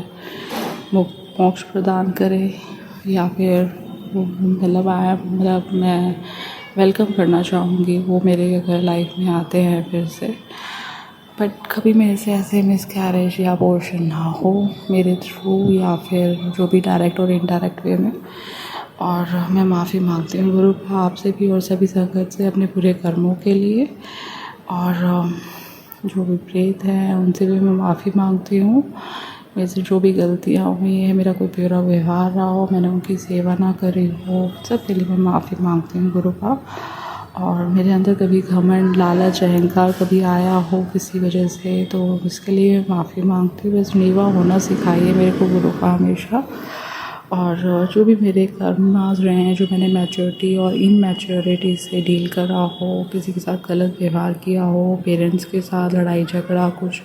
मोक्ष प्रदान करें, या फिर मतलब मैं वेलकम करना चाहूँगी वो मेरे अगर लाइफ में आते हैं फिर से। बट कभी मेरे से ऐसे मिसकैरेज या अबॉर्शन ना हो मेरे थ्रू, या फिर जो भी डायरेक्ट और इनडायरेक्ट वे में। और मैं माफ़ी मांगती हूँ गुरु आपसे भी और सभी संगत से अपने पूरे कर्मों के लिए। और जो भी प्रेत हैं उनसे भी मैं माफ़ी मांगती हूँ। मेरे से जो भी गलतियाँ हुई हैं, मेरा कोई बुरा व्यवहार रहा हो, मैंने उनकी सेवा ना करी हो, सब के लिए मैं माफ़ी मांगती हूँ गुरु का। और मेरे अंदर कभी घमंड, लालच, अहंकार कभी आया हो किसी वजह से, तो इसके लिए माफ़ी मांगती हूँ। बस नीवा होना सिखाइए मेरे को गुरु का हमेशा। और जो भी मेरे कर्मास रहे हैं, जो मैंने मैच्योरिटी और इनमैच्योरिटी से डील करा हो, किसी के साथ गलत व्यवहार किया हो, पेरेंट्स के साथ लड़ाई झगड़ा कुछ,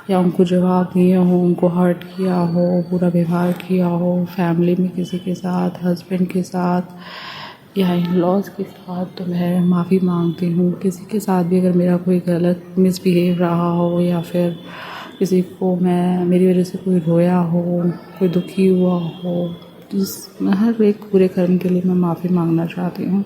या उनको जवाब दिए हो, उनको हर्ट किया हो, बुरा व्यवहार किया हो, फैमिली में किसी के साथ, हस्बैंड के साथ या इन लॉज के साथ, तो मैं माफ़ी मांगती हूँ। किसी के साथ भी अगर मेरा कोई गलत मिसबिहेव रहा हो, या फिर किसी को मेरी वजह से कोई रोया हो, कोई दुखी हुआ हो, हर एक पूरे कर्म के लिए मैं माफ़ी मांगना चाहती हूँ।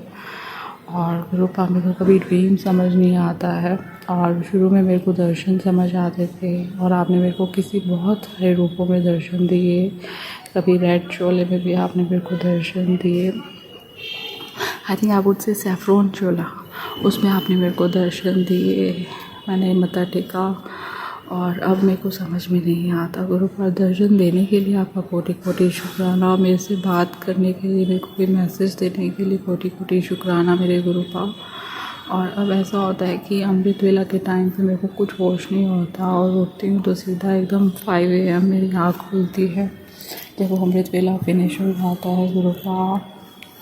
और गुरु मेरे को कभी ड्रीम समझ नहीं आता है, और शुरू में मेरे को दर्शन समझ आते थे, और आपने मेरे को किसी बहुत सारे रूपों में दर्शन दिए। कभी रेड चोले में भी आपने मेरे को दर्शन दिए। आई थिंक आप उससे सैफ्रॉन चोला, उसमें आपने मेरे को दर्शन दिए। मैंने मत्था टेका, और अब मेरे को समझ में नहीं आता गुरु पर दर्शन देने के लिए आपका कोटि कोटि शुक्राना। मेरे से बात करने के लिए, मेरे को कोई मैसेज देने के लिए कोटि कोटि शुक्राना मेरे गुरु का। और अब ऐसा होता है कि अमृत वेला के टाइम पे मेरे को कुछ होश नहीं होता, और उठती हूँ तो सीधा एकदम 5 AM मेरी आँख खुलती है जब वो अमृत वेला फिनिश हो जाता है। गुरु का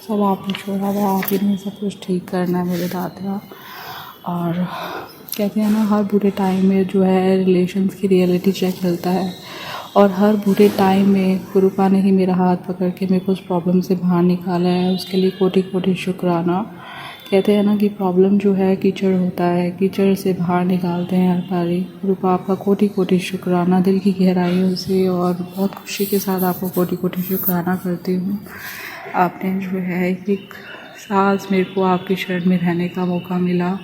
सब आपने छोड़ा हुआ, आप ही ने सब कुछ ठीक करना है मेरे दादा। और कहते हैं ना, हर बुरे टाइम में जो है रिलेशंस की रियलिटी चेक चलता है, और हर बुरे टाइम में गुरुपा ने ही मेरा हाथ पकड़ के मेरे को उस प्रॉब्लम से बाहर निकाला है। उसके लिए कोटि कोटि शुक्राना। कहते हैं ना कि प्रॉब्लम जो है कीचड़ होता है, कीचड़ से बाहर निकालते हैं हर बारी। गुरुपा आपका कोटि कोटि शुक्राना दिल की गहराइयों से, और बहुत खुशी के साथ आपको कोटि कोटि शुक्राना करती हूँ। आपने जो है एक सांस मेरे को आपकी शरण में रहने का मौका मिला,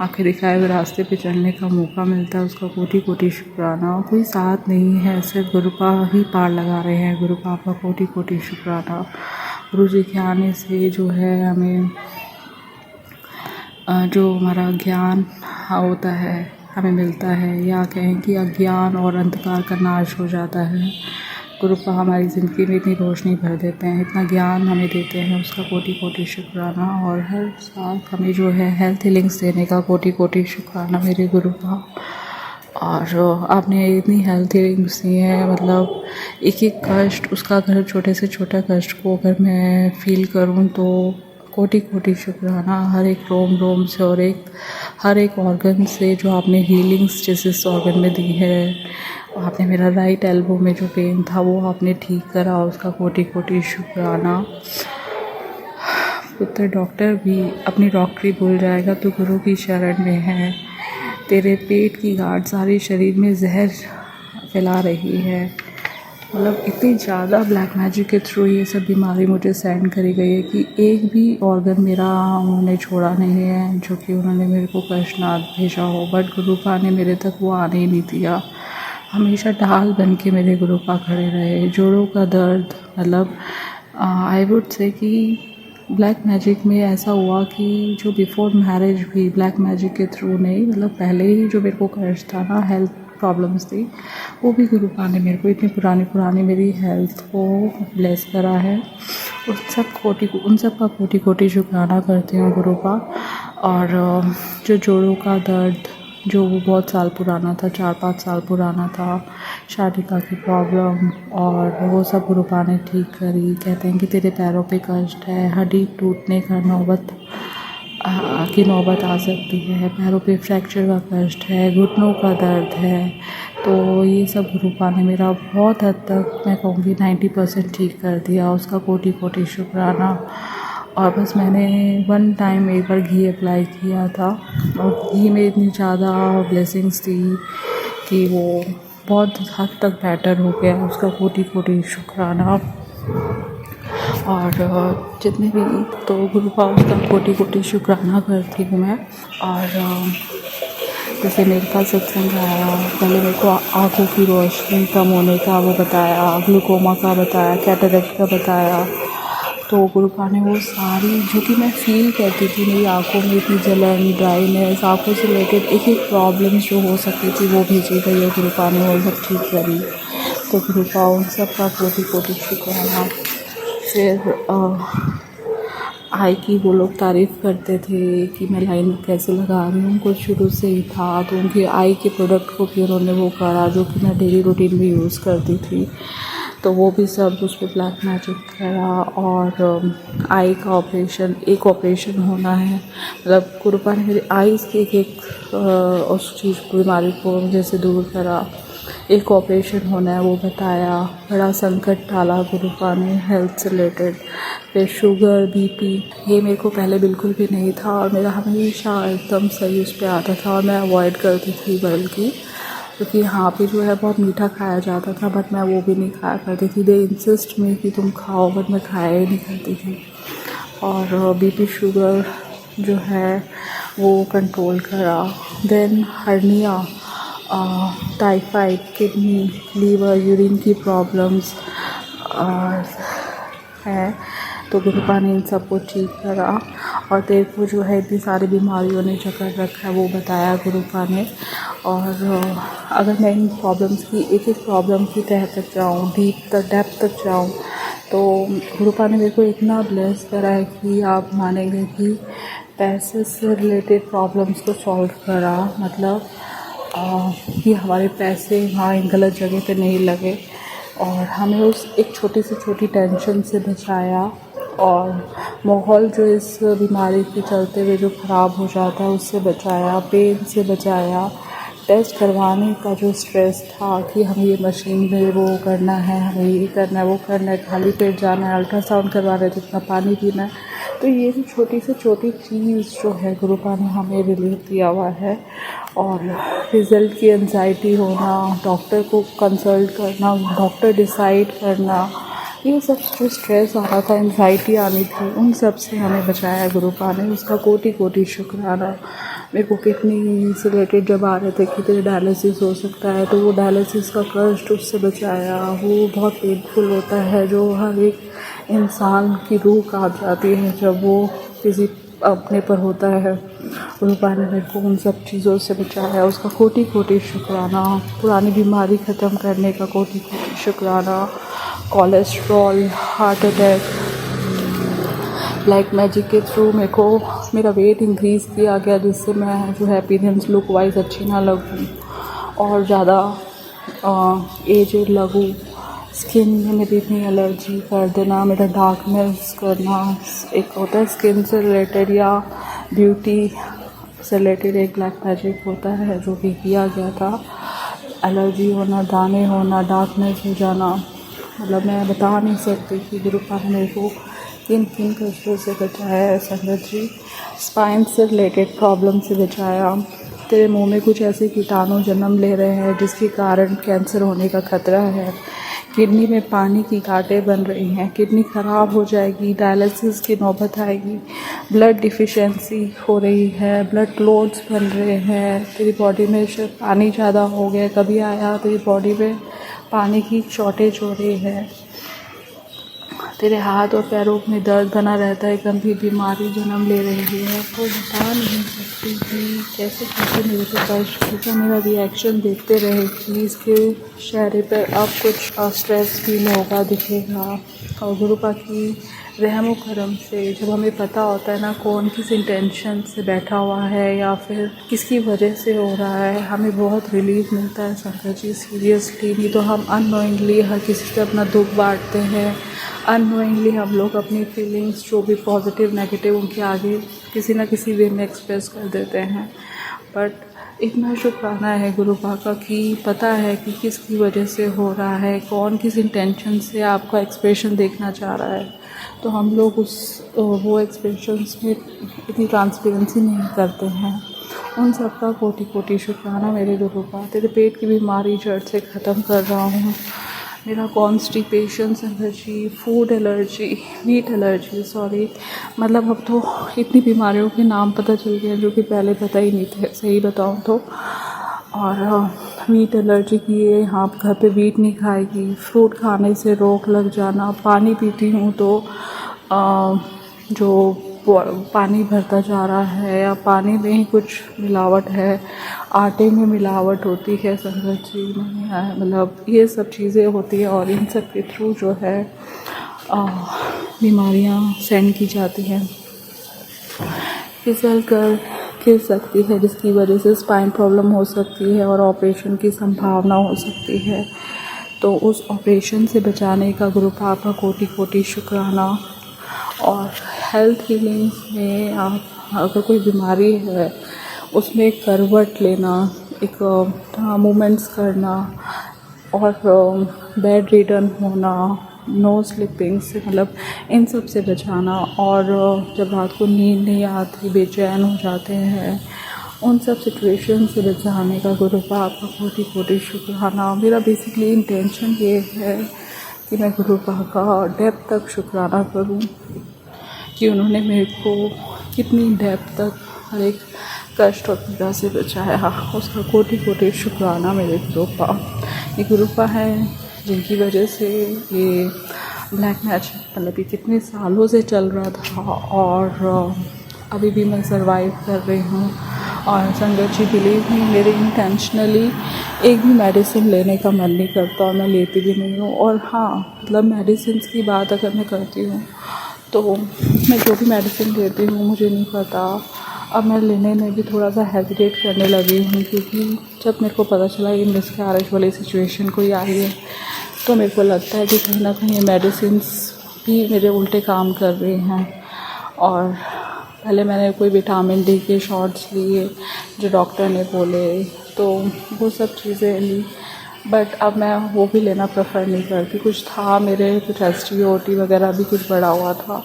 आपके दिखाए हुए रास्ते पे चलने का मौका मिलता है, उसका कोटि कोटि शुक्राना। कोई साथ नहीं है, सिर्फ गुरुपा ही पार लगा रहे हैं। गुरुपा आपका कोटि कोटि शुक्राना। गुरु जी के आने से जो है हमें जो हमारा ज्ञान होता है हमें मिलता है, या कहें कि अज्ञान और अंधकार का नाश हो जाता है। गुरुपा हमारी ज़िंदगी में इतनी रोशनी भर देते हैं, इतना ज्ञान हमें देते हैं, उसका कोटि कोटि शुक्राना। और हर साल हमें जो है हेल्थ हीलिंग्स देने का कोटि कोटि शुक्राना मेरे गुरुपा। और आपने इतनी हेल्थ हीलिंग्स दी हैं, मतलब एक एक कष्ट, उसका अगर छोटे से छोटा कष्ट को अगर मैं फील करूं तो कोटि कोटि शुक्राना। हर एक रोम रोम से और हर एक ऑर्गन से जो आपने हीलिंग्स जिस ऑर्गन में दी है, आपने मेरा राइट एल्बो में जो पेन था वो आपने ठीक करा, उसका कोटि कोटि शुक्राना। पुत्र डॉक्टर भी अपनी डॉक्टरी भूल जाएगा तो गुरु की शरण में है। तेरे पेट की गांठ सारे शरीर में जहर फैला रही है। मतलब इतनी ज़्यादा ब्लैक मैजिक के थ्रू ये सब बीमारी मुझे सेंड करी गई है कि एक भी ऑर्गन मेरा उन्होंने छोड़ा नहीं है जो कि उन्होंने मेरे को कष्ट ना भेजा हो। बट गुरुपा ने मेरे तक वो आने ही नहीं दिया। हमेशा ढाल बन के मेरे गुरुपा खड़े रहे। जोड़ों का दर्द, मतलब आई वुड से कि ब्लैक मैजिक में ऐसा हुआ कि जो बिफोर मैरिज भी ब्लैक मैजिक के थ्रू नहीं, मतलब पहले ही जो मेरे को कष्ट था ना, हेल्थ प्रॉब्लम्स थी, वो भी गुरुपा ने मेरे को इतनी पुरानी मेरी हेल्थ को ब्लेस करा है। उन सब का कोटि कोटि शुक्राना करती हूँ गुरुपा। और जो जोड़ों का दर्द जो वो बहुत साल पुराना था, 4-5 साल पुराना था, शादिका की प्रॉब्लम, और वो सब गुरुपा ने ठीक करी। कहते हैं कि तेरे पैरों पे कष्ट है, हड्डी टूटने का नौबत आ सकती है, पैरों पे फ्रैक्चर का कष्ट है, घुटनों का दर्द है। तो ये सब गुरुपा ने मेरा बहुत हद तक, मैं कहूँगी 90% ठीक कर दिया। उसका कोटि कोटि शुक्राना। और बस मैंने वन टाइम एक बार घी अप्लाई किया था और घी में इतनी ज़्यादा ब्लेसिंग्स थी कि वो बहुत हद तक बेटर हो गया। उसका कोटि कोटि शुक्राना। और जितने भी तो गुरुपा उसका कोटि कोटि शुक्राना करती हूँ मैं। और जैसे मेरे पास सत्संग आया, पहले मेरे को आँखों की रोशनी कम होने का वो बताया, ग्लूकोमा का बताया, कैटरेक्ट का बताया। तो गुरुपा ने वो सारी, जो कि मैं फ़ील करती थी, मेरी आँखों में इतनी जलन, ड्राइनेस, आँखों से रिलेटेड एक प्रॉब्लम्स जो हो सकती थी वो भेजी गई है गुरुपा ने, वो सब ठीक करी। तो गुरुपा उन सब का कोटि कोटि शुक्राना। फिर आई की वो लोग तारीफ़ करते थे कि मैं लाइन कैसे लगा रही हूँ, उनको शुरू से ही था। तो उनके आई के प्रोडक्ट को भी उन्होंने वो करा जो कि मैं डेली रूटीन में यूज़ करती थी। तो वो भी सब उस पर ब्लैक मैजिक करा। और आई का एक ऑपरेशन होना है, मतलब गुरुपा ने मेरी आईज़ की एक उस चीज़ बीमारी को जैसे दूर करा। एक ऑपरेशन होना है वो बताया। बड़ा संकट डाला गुरुपा ने हेल्थ से रिलेटेड। फिर शुगर, बीपी, ये मेरे को पहले बिल्कुल भी नहीं था और मेरा हमेशा एकदम सही उस पर आता था और मैं अवॉइड करती थी बल्कि, क्योंकि यहाँ पे जो है बहुत मीठा खाया जाता था, बट मैं वो भी नहीं खाया करती थी। दे इंसिस्ट में कि तुम खाओ, बट मैं खाया ही नहीं करती थी। और बीपी, शुगर जो है वो कंट्रोल करा। Then hernia, typhoid, kidney, liver, urine की प्रॉब्लम्स है, तो गुरुपा ने इन सब को ठीक करा। और तेरे को जो है इतनी सारी बीमारियों ने जकड़ रखा है वो बताया गुरुपा ने। और अगर मैं इन प्रॉब्लम्स की एक प्रॉब्लम की तह तक जाऊँ, डेप्थ तक जाऊँ, तो गुरुपा ने मेरे को इतना ब्लेस करा है कि आप मानेंगे कि पैसे से रिलेटेड प्रॉब्लम्स को सॉल्व करा। मतलब कि हमारे पैसे वहाँ गलत जगह पे नहीं लगे और हमें उस एक छोटी से छोटी टेंशन से बचाया। और माहौल जो इस बीमारी के चलते हुए जो ख़राब हो जाता है उससे बचाया, पेन से बचाया। टेस्ट करवाने का जो स्ट्रेस था कि हमें ये मशीन में वो करना है, हमें ये करना है, वो करना है, खाली पेट जाना है, अल्ट्रासाउंड करवाना है, जितना पानी पीना है, तो ये जो छोटी से छोटी चीज़ जो है गुरुपा ने हमें रिलीफ दिया हुआ है। और रिज़ल्ट की एंजाइटी होना, डॉक्टर को कंसल्ट करना, डॉक्टर डिसाइड करना, ये सब जो स्ट्रेस आ रहा था, एंजाइटी आनी थी, उन सब से हमें बचाया गुरुपा ने। उसका कोटि कोटि शुक्राना। मेरे को किडनी से रिलेटेड जब आ रहे थे कि तेरे डायलिसिस हो सकता है, तो वो डायलिसिस का कष्ट उससे बचाया। वो बहुत पेनफुल होता है, जो हर एक इंसान की रूह कांप जाती है जब वो किसी अपने पर होता है। गुरुपा ने मेरे को उन सब चीज़ों से बचाया। उसका कोटि कोटि शुक्राना। पुरानी बीमारी ख़त्म करने का कोटि कोटि शुक्राना। Cholesterol, heart attack, black magic के थ्रू मेरे को मेरा वेट इंक्रीज़ किया गया, जिससे मैं जो है अपीयरेंस लुक वाइज अच्छी ना लगूँ और ज़्यादा एजेड लगूँ। स्किन में मेरी इतनी एलर्जी कर देना, मेरा डार्कनेस करना, एक होता है स्किन से रिलेटेड या ब्यूटी से रिलेटेड एक ब्लैक मैजिक होता है जो भी किया गया था। एलर्जी होना, दाने होना, डार्कनेस हो जाना, मतलब मैं बता नहीं सकती कि गुरुपा ने मेरे को किन किन कष्टों से बचाया है संगत जी। स्पाइन से रिलेटेड प्रॉब्लम से बचाया। तेरे मुंह में कुछ ऐसे कीटाणु जन्म ले रहे हैं जिसके कारण कैंसर होने का खतरा है। किडनी में पानी की गांठें बन रही हैं, किडनी ख़राब हो जाएगी, डायलिसिस की नौबत आएगी, ब्लड डिफिशिएंसी हो रही है, ब्लड क्लोट्स बन रहे हैं, तेरी बॉडी में पानी ज़्यादा हो गया, कभी आया तेरी बॉडी में पानी की शॉर्टेज हो रही है, तेरे हाथ और पैरों में दर्द बना रहता है, गंभीर बीमारी जन्म ले रही है। तो बता नहीं सकती कि कैसे कैसे मेरे को कष्ट होगा। मेरा रिएक्शन देखते रहे कि इसके चेहरे पर अब कुछ स्ट्रेस फील होगा, दिखेगा। और गुरुपा की रहम करम से जब हमें पता होता है ना कौन किस इंटेंशन से बैठा हुआ है या फिर किसकी वजह से हो रहा है, हमें बहुत रिलीफ मिलता है संकट जी। सीरियसली, नहीं तो हम अननोइंगली हर किसी से अपना दुख बांटते हैं। अननोइंगली हम लोग अपनी फीलिंग्स जो भी पॉजिटिव नेगेटिव उनके आगे किसी ना किसी वे में एक्सप्रेस कर देते हैं। बट इतना शुक्राना है गुरु पाका कि पता है कि किसकी वजह से हो रहा है, कौन किस इंटेंशन से आपका एक्सप्रेशन देखना चाह रहा है। तो हम लोग वो एक्सप्रेशंस में इतनी ट्रांसपेरेंसी नहीं करते हैं। उन सब का कोटि कोटि शुक्राना मेरे गुरु का। तेरे पेट की बीमारी जड़ से ख़त्म कर रहा हूँ। मेरा constipation, allergy, food allergy, meat allergy, sorry, मतलब अब तो इतनी बीमारियों के नाम पता चल गए जो कि पहले पता ही नहीं थे, सही बताऊँ तो। और मीट एलर्जी की है, हाँ, घर पे मीट नहीं खाएगी, फ्रूट खाने से रोक लग जाना, पानी पीती हूँ तो जो पानी भरता जा रहा है या पानी में ही कुछ मिलावट है, आटे में मिलावट होती है, संगत जी नहीं है, मतलब ये सब चीज़ें होती है। और इन सब के थ्रू जो है बीमारियाँ सेंड की जाती हैं, फिसल कर गिर सकती है, जिसकी वजह से स्पाइन प्रॉब्लम हो सकती है और ऑपरेशन की संभावना हो सकती है। तो उस ऑपरेशन से बचाने का गुरु पाक का कोटि कोटि शुक्राना। और हेल्थ हीलिंग्स में आप अगर कोई बीमारी है उसमें एक करवट लेना, एक मूवमेंट्स करना और बेड रिडन होना, नो स्लीपिंग से, मतलब इन सब से बचाना। और जब रात को नींद नहीं आती, बेचैन हो जाते हैं, उन सब सिचुएशन से बचाने का गुरु पाक का कोटि कोटि शुक्राना। मेरा बेसिकली इंटेंशन ये है कि मैं गुरु पाक का डेप्थ तक शुक्राना करूं कि उन्होंने मेरे को कितनी डेप्थ तक हर एक कष्ट और पीड़ा से बचाया, उसका कोटि कोटि शुक्राना मेरे गुरुपा। ये गुरुपा है जिनकी वजह से ये ब्लैक मैजिक मतलब ये कितने सालों से चल रहा था और अभी भी मैं सर्वाइव कर रही हूँ। और संगत जी बिलीव नहीं, मेरे इंटेंशनली एक भी मेडिसिन लेने का मन नहीं करता और मैं लेती भी नहीं हूँ। और हाँ, मतलब मेडिसिन की बात अगर मैं करती हूँ तो मैं जो भी मेडिसिन लेती हूँ मुझे नहीं पता, अब मैं लेने में भी थोड़ा सा हेजिटेट करने लगी हूँ, क्योंकि जब मेरे को पता चला ये मिसकैरेज वाली सिचुएशन कोई आई है तो मेरे को लगता है कि कहीं ना कहीं मेडिसिन्स भी मेरे उल्टे काम कर रही हैं। और पहले मैंने कोई विटामिन डी के शॉट्स लिए जो डॉक्टर ने बोले, तो वो सब चीज़ें ली, बट अब मैं वो भी लेना प्रेफर नहीं करती। कुछ था मेरे, कुछ STO-T वगैरह भी कुछ बढ़ा हुआ था,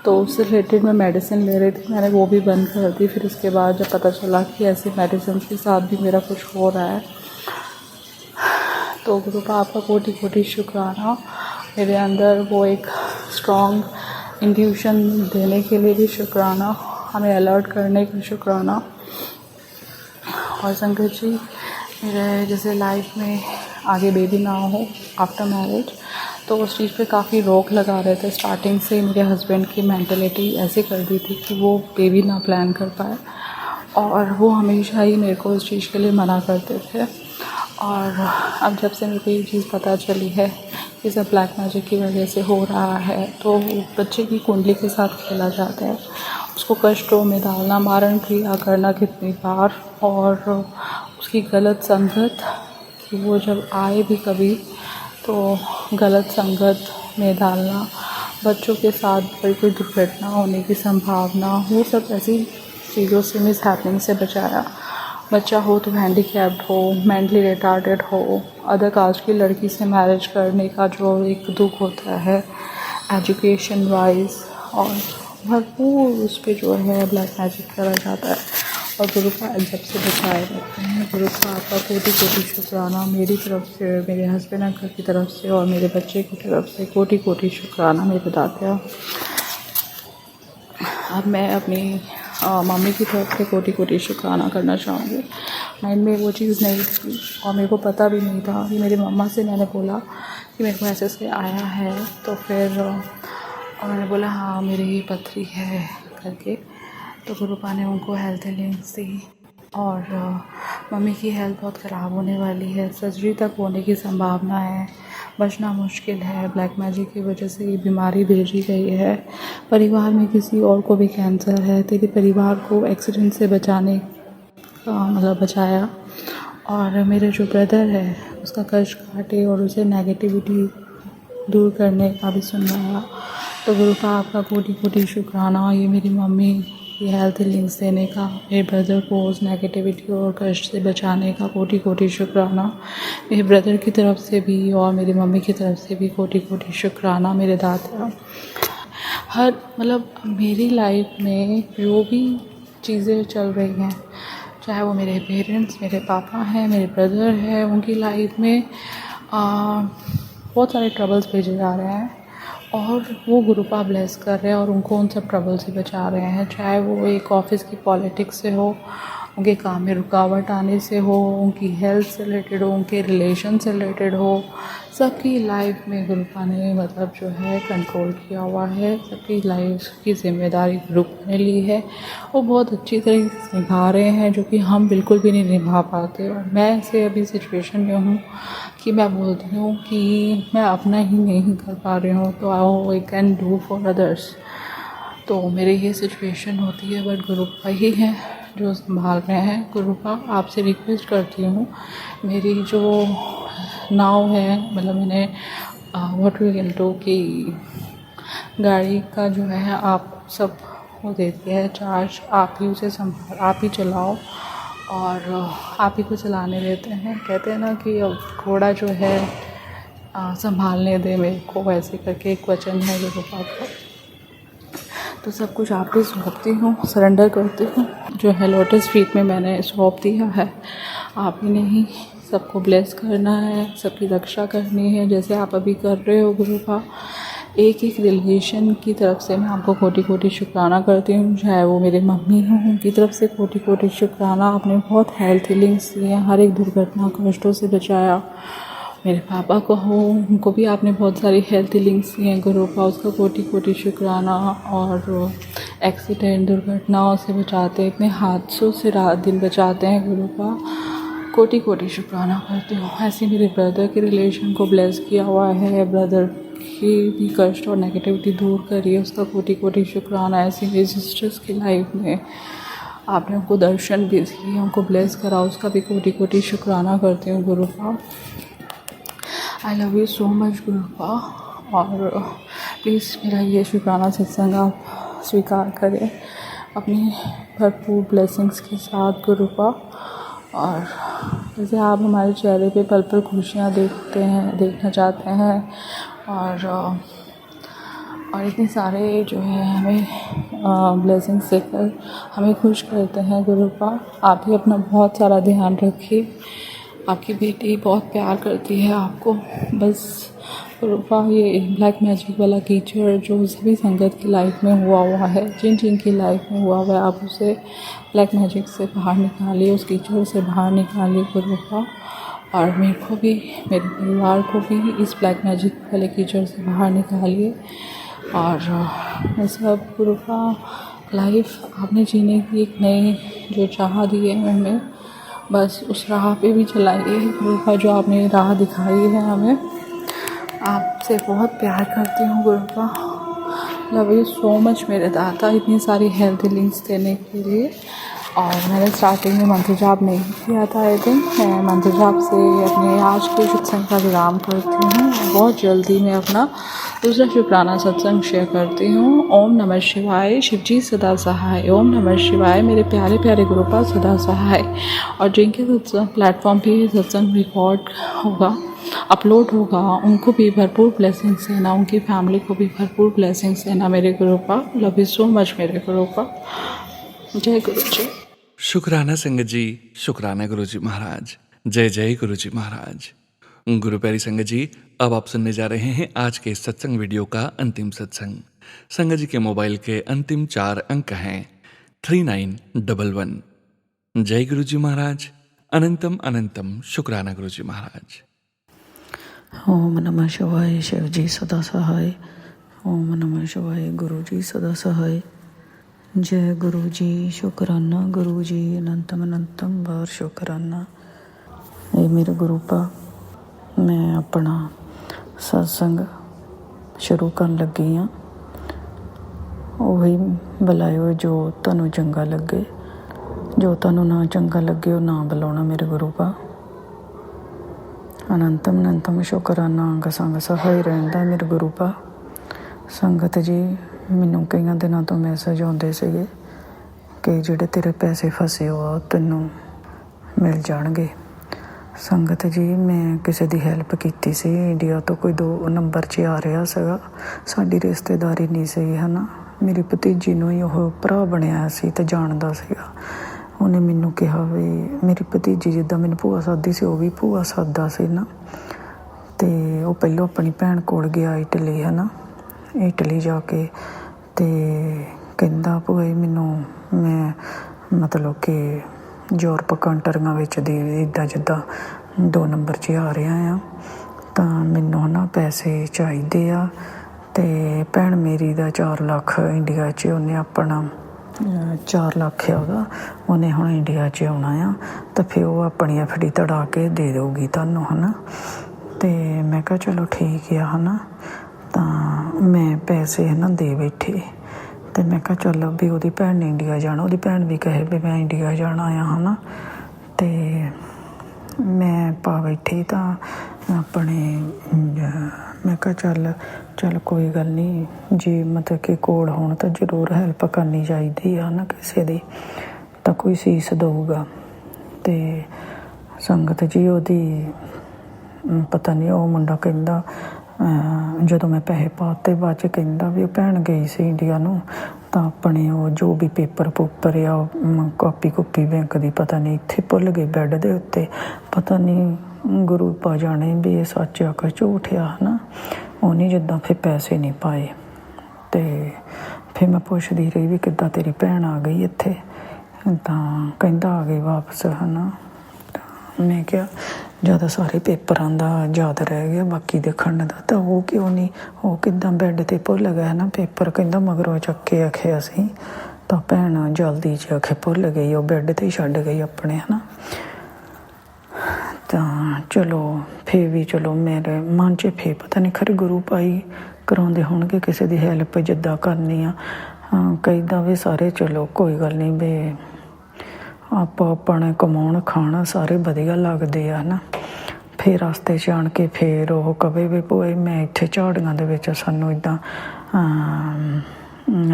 तो उससे रिलेटेड मैं मेडिसिन ले रही थी, मैंने वो भी बंद कर दी। फिर उसके बाद जब पता चला कि ऐसे मेडिसिन के साथ भी मेरा कुछ हो रहा है, तो गुरु का आपका कोटि कोटि शुक्राना। मेरे अंदर वो एक स्ट्रॉन्ग इंट्यूशन देने के लिए भी शुक्राना, हमें अलर्ट करने का शुक्राना। और संगत जी, मेरे जैसे लाइफ में आगे बेबी ना हो आफ्टर मैरिज, तो उस चीज़ पे काफ़ी रोक लगा रहे थे। स्टार्टिंग से मेरे हस्बैंड की मेंटालिटी ऐसे कर दी थी कि वो बेबी ना प्लान कर पाए, और वो हमेशा ही मेरे को उस चीज़ के लिए मना करते थे। और अब जब से मेरे को ये चीज़ पता चली है कि सब ब्लैक मैजिक की वजह से हो रहा है, तो बच्चे की कुंडली के साथ खेला जाता है, उसको कष्टों में डालना, मारण क्रिया करना कितनी बार, और उसकी गलत संगत कि वो जब आए भी कभी तो गलत संगत में डालना, बच्चों के साथ बड़ी कोई दुर्घटना होने की संभावना, वो सब ऐसी चीज़ों से मिस हैपनिंग से बचाया। बच्चा हो तो हैंडीकैप्ड हो, मेंटली रिटार्डेड हो, अदर कास्ट की लड़की से मैरिज करने का जो एक दुख होता है एजुकेशन वाइज, और भरपूर उस पे जो है ब्लैक मैजिक करा जाता है और गुरु का जब से बचाए रहते हैं। गुरु का आपका कोटि कोटि शुक्राना मेरी तरफ से, मेरे हस्बैंड अंकल की तरफ से और मेरे बच्चे की तरफ से कोटि कोटि शुक्राना मेरे दाता। अब मैं अपनी मम्मी की तरफ से कोटि कोटि शुक्राना करना चाहूँगी। माइंड में वो चीज़ नहीं थी और मेरे को पता भी नहीं था कि मेरी मम्मा से मैंने बोला कि मेरे को ऐसे आया है, तो फिर उन्होंने बोला हाँ मेरी ये पथरी है करके। तो गुरुपा ने उनको हेल्थ लिंक्स दी और मम्मी की हेल्थ बहुत ख़राब होने वाली है, सर्जरी तक होने की संभावना है, बचना मुश्किल है। ब्लैक मैजिक की वजह से ये बीमारी भेजी गई है। परिवार में किसी और को भी कैंसर है, तेरे परिवार को एक्सीडेंट से बचाने का मतलब बचाया। और मेरे जो ब्रदर है उसका कष्ट काटे और उसे नेगेटिविटी दूर करने का भी सुनाया। तो गुरु का आपका कोटि कोटि शुक्राना, ये मेरी मम्मी की हेल्थ लिंक्स देने का, मेरे ब्रदर को उस नेगेटिविटी और कष्ट से बचाने का कोटि कोटि शुक्राना। मेरे ब्रदर की तरफ से भी और मेरी मम्मी की तरफ से भी कोटि कोटि शुक्राना मेरे दाता। हर मतलब मेरी लाइफ में जो भी चीज़ें चल रही हैं, चाहे वो मेरे पेरेंट्स, मेरे पापा हैं, मेरे ब्रदर हैं, उनकी लाइफ में बहुत सारे ट्रबल्स भेजे जा रहे हैं और वो गुरुपा ब्लेस कर रहे हैं और उनको उन सब ट्रबल से बचा रहे हैं। चाहे वो एक ऑफिस की पॉलिटिक्स से हो, उनके काम में रुकावट आने से हो, उनकी हेल्थ से रिलेटेड हो, उनके रिलेशन से रिलेटेड हो, सबकी लाइफ में गुरुपा ने मतलब जो है कंट्रोल किया हुआ है। सबकी लाइफ की जिम्मेदारी गुरुपा ने ली है। वो बहुत अच्छी तरीके से निभा रहे हैं, जो कि हम बिल्कुल भी नहीं निभा पाते। और मैं ऐसे अभी सिचुएशन में हूँ कि मैं बोलती हूँ कि मैं अपना ही नहीं कर पा रही हूँ, तो I can do for others. तो मेरी ये सिचुएशन होती है, बट गुरुपा ही है जो संभाल रहे हैं। गुरुपा आपसे रिक्वेस्ट करती हूँ, मेरी जो नाव है, मतलब मैंने व्हाट वी कैन डू की गाड़ी का जो है आप सब वो देती है चार्ज, आप ही उसे संभाल, आप ही चलाओ और आप ही को चलाने देते हैं। कहते हैं ना कि घोड़ा जो है संभालने दे मेरे को, वैसे करके एक वचन है गुरुपा का। तो सब कुछ आप ही सौंपती हूँ, सरेंडर करती हूँ। जो है लोटस फीट में मैंने सौंप दिया है, आप ही नहीं सबको ब्लेस करना है, सबकी रक्षा करनी है जैसे आप अभी कर रहे हो गुरुपा। एक एक रिलेशन की तरफ से मैं आपको कोटि कोटि शुक्राना करती हूँ। चाहे वो मेरे मम्मी हों, उनकी तरफ से कोटि कोटि शुक्राना, आपने बहुत हेल्थ लिंक्स दिए, हर एक दुर्घटना कष्टों से बचाया। मेरे पापा को हो, उनको भी आपने बहुत सारी हेल्थ लिंक्स दिए हैं गुरुपा, उसका कोटि कोटि शुक्राना। और एक्सीडेंट दुर्घटनाओं से बचाते, इतने हादसों से रात दिन बचाते हैं गुरुपा, कोटि कोटि शुक्राना करती हूँ। ऐसे मेरे ब्रदर के रिलेशन को ब्लेस किया हुआ है, ब्रदर की भी कष्ट और नेगेटिविटी दूर करिए, उसका कोटि कोटि शुक्राना। ऐसी मेरी सिस्टर्स की लाइफ में आपने उनको दर्शन भी दिए, उनको ब्लेस करा, उसका भी कोटि कोटि शुक्राना करती हूँ गुरुपा। I love you so much गुरुपा। और प्लीज़ मेरा ये शुक्राना सत्संग आप स्वीकार करें अपनी भरपूर ब्लेसिंग्स के साथ गुरुपा। और जैसे आप हमारे चेहरे पे पल पल खुशियाँ देखना चाहते हैं और इतने सारे जो है हमें ब्लेसिंग्स देकर हमें खुश करते हैं गुरुपा। आप भी अपना बहुत सारा ध्यान रखिए, आपकी बेटी बहुत प्यार करती है आपको। बस गुरुपा ये ब्लैक मैजिक वाला कीचड़ जो सभी संगत की लाइफ में हुआ है, जिन की लाइफ में हुआ है, आप उसे ब्लैक मैजिक से बाहर निकालिए, उस कीचड़ से बाहर निकालिए गुरुपा। और मेरे को भी, मेरे परिवार को भी इस ब्लैक मैजिक वाले कीचड़ से बाहर निकालिए। और मैं सब गुरुपा लाइफ आपने जीने की एक नई जो चाह दी है हमें, बस उस राह पे भी चलाइए गुरुपा, जो आपने राह दिखाई है हमें। आपसे बहुत प्यार करती हूँ गुरुपा। लव यू सो मच मेरे दाता, इतनी सारी हेल्थ लिंक्स देने के लिए। और मैंने स्टार्टिंग में मंत्र जाप नहीं किया था, आई थिंक मैं मंत्र जाप से अपने आज के सत्संग का विराम करती हूँ। बहुत जल्दी मैं अपना दूसरा शुक्राना सत्संग शेयर करती हूँ। ओम नमः शिवाय, शिवजी सदा सहाय। ओम नमः शिवाय, मेरे प्यारे प्यारे गुरुपा सदा सहाय। और जिनके सत्संग प्लेटफॉर्म पे सत्संग रिकॉर्ड होगा अपलोड होगा उनको भी भरपूर ब्लेसिंग्स देना, उनकी फैमिली को भी भरपूर ब्लेसिंग्स देना मेरे गुरु पा। लव यू सो मच मेरे गुरु पा। जय गुरु जी। शुक्राना संगत जी, शुक्राना गुरु जी महाराज। जय जय गुरु जी महाराज। गुरु प्यारी संगत जी, अब आप सुनने जा रहे हैं आज के इस सत्संग वीडियो का अंतिम सत्संग। संगत जी के मोबाइल के अंतिम 4 अंक हैं 3911। जय गुरु जी महाराज। अनंतम अनंतम शुक्राना गुरु जी महाराज। ओम नमः शिवाय। शिव जी सदा सहाय। ओम नमः शिवाय। गुरु जी सदा सहाय। जय गुरु जी। शुक्राना गुरु जी। अनंतम अनंतम बार शुक्राना। ये मेरे गुरु पा, मैं अपना सत्संग शुरू ਕਰਨ ਲੱਗੀ ਹਾਂ। ਉਹੀ ਬੁਲਾਇਓ ਜੋ ਤੁਹਾਨੂੰ ਚੰਗਾ ਲੱਗੇ, ਜੋ ਤੁਹਾਨੂੰ ਨਾ ਚੰਗਾ ਲੱਗੇ ਉਹ ਨਾ ਬੁਲਾਉਣਾ ਮੇਰੇ ਗੁਰੂ ਪਾ। ਅਨੰਤਮ ਅਨੰਤਮ ਸ਼ੁਕਰਾਨਾ ਅੰਗ ਸੰਗ ਸਹਾਈ ਰਹਿੰਦਾ ਮੇਰੇ ਗੁਰੂ ਪਾ। ਸੰਗਤ ਜੀ, ਮੈਨੂੰ ਕਈਆਂ ਦਿਨਾਂ ਤੋਂ ਮੈਸੇਜ ਆਉਂਦੇ ਸੀਗੇ ਕਿ ਜਿਹੜੇ ਤੇਰੇ ਪੈਸੇ ਫਸੇ ਹੋ ਆ ਤੈਨੂੰ ਮਿਲ ਜਾਣਗੇ। ਸੰਗਤ ਜੀ, ਮੈਂ ਕਿਸੇ ਦੀ ਹੈਲਪ ਕੀਤੀ ਸੀ। ਇੰਡੀਆ ਤੋਂ ਕੋਈ 2 ਨੰਬਰ 'ਚ ਆ ਰਿਹਾ ਸੀਗਾ, ਸਾਡੀ ਰਿਸ਼ਤੇਦਾਰੀ ਨਹੀਂ ਸੀ ਹੈ ਨਾ। ਮੇਰੀ ਭਤੀਜੀ ਨੂੰ ਹੀ ਉਹ ਭਰਾ ਬਣਿਆ ਸੀ ਅਤੇ ਜਾਣਦਾ ਸੀਗਾ। ਉਹਨੇ ਮੈਨੂੰ ਕਿਹਾ ਵੀ ਮੇਰੀ ਭਤੀਜੀ ਜਿੱਦਾਂ ਮੈਨੂੰ ਭੂਆ ਸੱਦਦੀ ਸੀ ਉਹ ਵੀ ਭੂਆ ਸੱਦਦਾ ਸੀ ਨਾ। ਅਤੇ ਉਹ ਪਹਿਲਾਂ ਆਪਣੀ ਭੈਣ ਕੋਲ ਗਿਆ ਇਟਲੀ ਹੈ ਨਾ। ਇਟਲੀ ਜਾ ਕੇ ਅਤੇ ਕਹਿੰਦਾ ਭੂਆ ਜੀ ਮੈਨੂੰ ਮੈਂ ਮਤਲਬ ਕਿ ਯੂਰਪ ਕੰਟਰੀਆਂ ਵਿੱਚ ਦੀ ਇੱਦਾਂ ਜਿੱਦਾਂ 2 ਨੰਬਰ 'ਚ ਆ ਰਿਹਾ ਆ ਤਾਂ ਮੈਨੂੰ ਨਾ ਪੈਸੇ ਚਾਹੀਦੇ ਆ। ਅਤੇ ਭੈਣ ਮੇਰੀ ਦਾ 4 ਲੱਖ ਇੰਡੀਆ 'ਚ ਉਹਨੇ ਆਪਣਾ 4 ਲੱਖ ਆ ਉਹਦਾ, ਉਹਨੇ ਹੁਣ ਇੰਡੀਆ 'ਚ ਆਉਣਾ ਆ ਤਾਂ ਫਿਰ ਉਹ ਆਪਣੀ FD ਤੜਾ ਕੇ ਦੇ ਦੇਊਗੀ ਤੁਹਾਨੂੰ ਹੈ ਨਾ। ਅਤੇ ਮੈਂ ਕਿਹਾ ਚਲੋ ਠੀਕ ਆ ਹੈ ਨਾ। ਤਾਂ ਮੈਂ ਪੈਸੇ ਹੈ ਨਾ ਦੇ ਬੈਠੇ ਅਤੇ ਮੈਂ ਕਿਹਾ ਚੱਲ ਵੀ ਉਹਦੀ ਭੈਣ ਨੇ ਇੰਡੀਆ ਜਾਣਾ, ਉਹਦੀ ਭੈਣ ਵੀ ਕਹੇ ਵੀ ਮੈਂ ਇੰਡੀਆ ਜਾਣਾ ਆ ਹੈ ਨਾ। ਅਤੇ ਮੈਂ ਪਾ ਬੈਠੀ ਤਾਂ ਆਪਣੇ ਮੈਂ ਕਿਹਾ ਚੱਲ ਕੋਈ ਗੱਲ ਨਹੀਂ, ਜੇ ਮਤਲਬ ਕਿ ਕੋਲ ਹੋਣ ਤਾਂ ਜ਼ਰੂਰ ਹੈਲਪ ਕਰਨੀ ਚਾਹੀਦੀ ਆ ਨਾ ਕਿਸੇ ਦੀ, ਤਾਂ ਕੋਈ ਸੀਸ ਦਊਗਾ। ਅਤੇ ਸੰਗਤ ਜੀ, ਉਹਦੀ ਪਤਾ ਨਹੀਂ ਉਹ ਮੁੰਡਾ ਕਹਿੰਦਾ ਜਦੋਂ ਮੈਂ ਪੈਸੇ ਪਾਤੇ ਬਾਅਦ 'ਚ ਕਹਿੰਦਾ ਵੀ ਉਹ ਭੈਣ ਗਈ ਸੀ ਇੰਡੀਆ ਨੂੰ ਤਾਂ ਆਪਣੇ ਉਹ ਜੋ ਵੀ ਪੇਪਰ ਪੂਪਰ ਆ ਕਾਪੀ ਕੁਪੀ ਬੈਂਕ ਦੀ ਪਤਾ ਨਹੀਂ ਇੱਥੇ ਭੁੱਲ ਗਈ ਬੈੱਡ ਦੇ ਉੱਤੇ। ਪਤਾ ਨਹੀਂ ਗੁਰੂ ਪਾ ਜਾਣੇ ਵੀ ਇਹ ਸੱਚ ਆ ਕਿ ਝੂਠ ਆ ਹੈ ਨਾ। ਉਹਨੇ ਜਿੱਦਾਂ ਫਿਰ ਪੈਸੇ ਨਹੀਂ ਪਾਏ ਅਤੇ ਫਿਰ ਮੈਂ ਪੁੱਛਦੀ ਰਹੀ ਵੀ ਕਿੱਦਾਂ ਤੇਰੀ ਭੈਣ ਆ ਗਈ ਇੱਥੇ, ਤਾਂ ਕਹਿੰਦਾ ਆ ਗਈ ਵਾਪਸ ਹੈ ਨਾ। ਮੈਂ ਕਿਹਾ ਜ਼ਿਆਦਾ ਸਾਰੇ ਪੇਪਰਾਂ ਦਾ ਯਾਦ ਰਹਿ ਗਿਆ, ਬਾਕੀ ਦੇਖਣ ਦਾ ਤਾਂ ਉਹ ਕਿਉਂ ਨਹੀਂ, ਉਹ ਕਿੱਦਾਂ ਬੈੱਡ 'ਤੇ ਭੁੱਲ ਗਿਆ ਨਾ ਪੇਪਰ। ਕਹਿੰਦਾ ਮਗਰੋਂ ਚੱਕ ਕੇ ਆਖਿਆ ਅਸੀਂ ਤਾਂ ਭੈਣ ਜਲਦੀ 'ਚ ਆਖੇ ਭੁੱਲ ਗਈ, ਉਹ ਬੈੱਡ 'ਤੇ ਹੀ ਛੱਡ ਗਈ ਆਪਣੇ ਹੈ ਨਾ। ਤਾਂ ਚਲੋ ਫਿਰ ਵੀ ਚਲੋ ਮੇਰੇ ਮਨ 'ਚ ਫਿਰ ਪਤਾ ਨਹੀਂ ਖਰੇ ਗੁਰੂ ਭਾਈ ਕਰਾਉਂਦੇ ਹੋਣਗੇ ਕਿਸੇ ਦੀ ਹੈਲਪ ਜਿੱਦਾਂ ਕਰਨੀ ਆ। ਕਹਿੰਦਾ ਵੀ ਸਾਰੇ ਚਲੋ ਕੋਈ ਗੱਲ ਨਹੀਂ ਵੀ ਆਪੋ ਆਪਣੇ ਕਮਾਉਣ ਖਾਣ ਸਾਰੇ ਵਧੀਆ ਲੱਗਦੇ ਆ ਨਾ। ਫਿਰ ਰਸਤੇ 'ਚ ਆਣ ਕੇ ਫਿਰ ਉਹ ਕਵੇ ਵੀ ਭੋਏ ਮੈਂ ਇੱਥੇ ਝਾੜੀਆਂ ਦੇ ਵਿੱਚ ਸਾਨੂੰ ਇੱਦਾਂ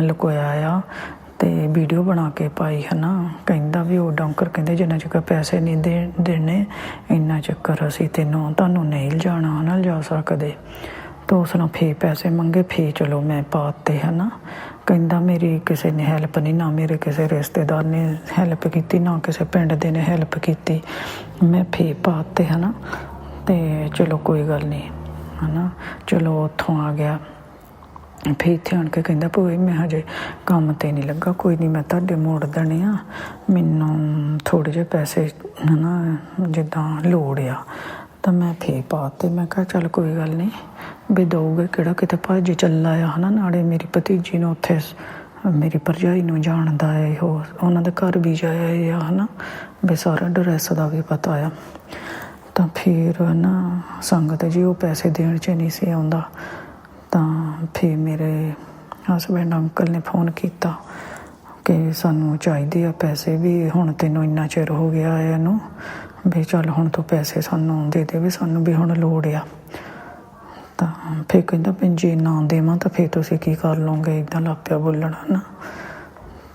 ਲੁਕੋਇਆ ਆ ਅਤੇ ਵੀਡੀਓ ਬਣਾ ਕੇ ਪਾਈ ਹੈ ਨਾ। ਕਹਿੰਦਾ ਵੀ ਉਹ ਡੌਂਕਰ ਕਹਿੰਦੇ ਜਿੰਨਾ ਚਿਰ ਪੈਸੇ ਨਹੀਂ ਦੇਣੇ ਇੰਨਾ ਚੱਕਰ ਅਸੀਂ ਤੁਹਾਨੂੰ ਨਹੀਂ ਲਿਜਾਣਾ ਹੈ ਨਾ, ਲਿਜਾ ਸਕਦੇ। ਤਾਂ ਉਸ ਨਾਲ ਫੇਰ ਪੈਸੇ ਮੰਗੇ, ਫੇਰ ਚਲੋ ਮੈਂ ਪਾਤੇ ਹੈ ਨਾ। ਕਹਿੰਦਾ ਮੇਰੀ ਕਿਸੇ ਨੇ ਹੈਲਪ ਨਹੀਂ, ਨਾ ਮੇਰੇ ਕਿਸੇ ਰਿਸ਼ਤੇਦਾਰ ਨੇ ਹੈਲਪ ਕੀਤੀ, ਨਾ ਕਿਸੇ ਪਿੰਡ ਦੇ ਨੇ ਹੈਲਪ ਕੀਤੀ। ਮੈਂ ਫੇਰ ਪਾਤੇ ਹੈ ਨਾ। ਅਤੇ ਚਲੋ ਕੋਈ ਗੱਲ ਨਹੀਂ ਹੈ ਨਾ। ਚਲੋ ਉੱਥੋਂ ਆ ਗਿਆ, ਫਿਰ ਇੱਥੇ ਆਣ ਕੇ ਕਹਿੰਦਾ ਭੂਆ ਮੈਂ ਹਜੇ ਕੰਮ 'ਤੇ ਨਹੀਂ ਲੱਗਾ, ਕੋਈ ਨਹੀਂ ਮੈਂ ਤੁਹਾਡੇ ਮੋੜ ਦੇਣੇ ਆ, ਮੈਨੂੰ ਥੋੜ੍ਹੇ ਜਿਹੇ ਪੈਸੇ ਹੈ ਨਾ ਜਿੱਦਾਂ ਲੋੜ ਆ। ਤਾਂ ਮੈਂ ਫੇਰ ਪਾਤੇ। ਮੈਂ ਕਿਹਾ ਚੱਲ ਕੋਈ ਗੱਲ ਨਹੀਂ ਵੀ ਦਊਗੇ ਕਿਹੜਾ ਕਿਤੇ ਭੱਜ ਚੱਲਾ ਆ ਹੈ ਨਾ। ਨਾਲੇ ਮੇਰੀ ਭਤੀਜੀ ਨੂੰ ਉੱਥੇ ਮੇਰੀ ਭਰਜਾਈ ਨੂੰ ਜਾਣਦਾ ਹੈ, ਉਹ ਉਹਨਾਂ ਦੇ ਘਰ ਵੀ ਜਾਇਆ ਆ ਹੈ ਨਾ, ਵੀ ਸਾਰਾ ਐਡਰੈਸ ਦਾ ਵੀ ਪਤਾ ਆ। ਤਾਂ ਫਿਰ ਨਾ ਸੰਗਤ ਜੀ ਉਹ ਪੈਸੇ ਦੇਣ 'ਚ ਨਹੀਂ ਸੀ ਆਉਂਦਾ। ਤਾਂ ਫਿਰ ਮੇਰੇ ਹਸਬੈਂਡ ਅੰਕਲ ਨੇ ਫੋਨ ਕੀਤਾ ਕਿ ਸਾਨੂੰ ਚਾਹੀਦੇ ਆ ਪੈਸੇ, ਵੀ ਹੁਣ ਤੈਨੂੰ ਇੰਨਾ ਚਿਰ ਹੋ ਗਿਆ ਇਹਨੂੰ, ਵੀ ਚੱਲ ਹੁਣ ਤੂੰ ਪੈਸੇ ਸਾਨੂੰ ਦੇ ਦੇ, ਵੀ ਸਾਨੂੰ ਵੀ ਹੁਣ ਲੋੜ ਆ। ਤਾਂ ਫਿਰ ਕਹਿੰਦਾ ਵੀ ਜੇ ਨਾ ਦੇਵਾਂ ਤਾਂ ਫਿਰ ਤੁਸੀਂ ਕੀ ਕਰ ਲਓਗੇ, ਇੱਦਾਂ ਲੱਗ ਪਿਆ ਬੋਲਣਾ ਨਾ।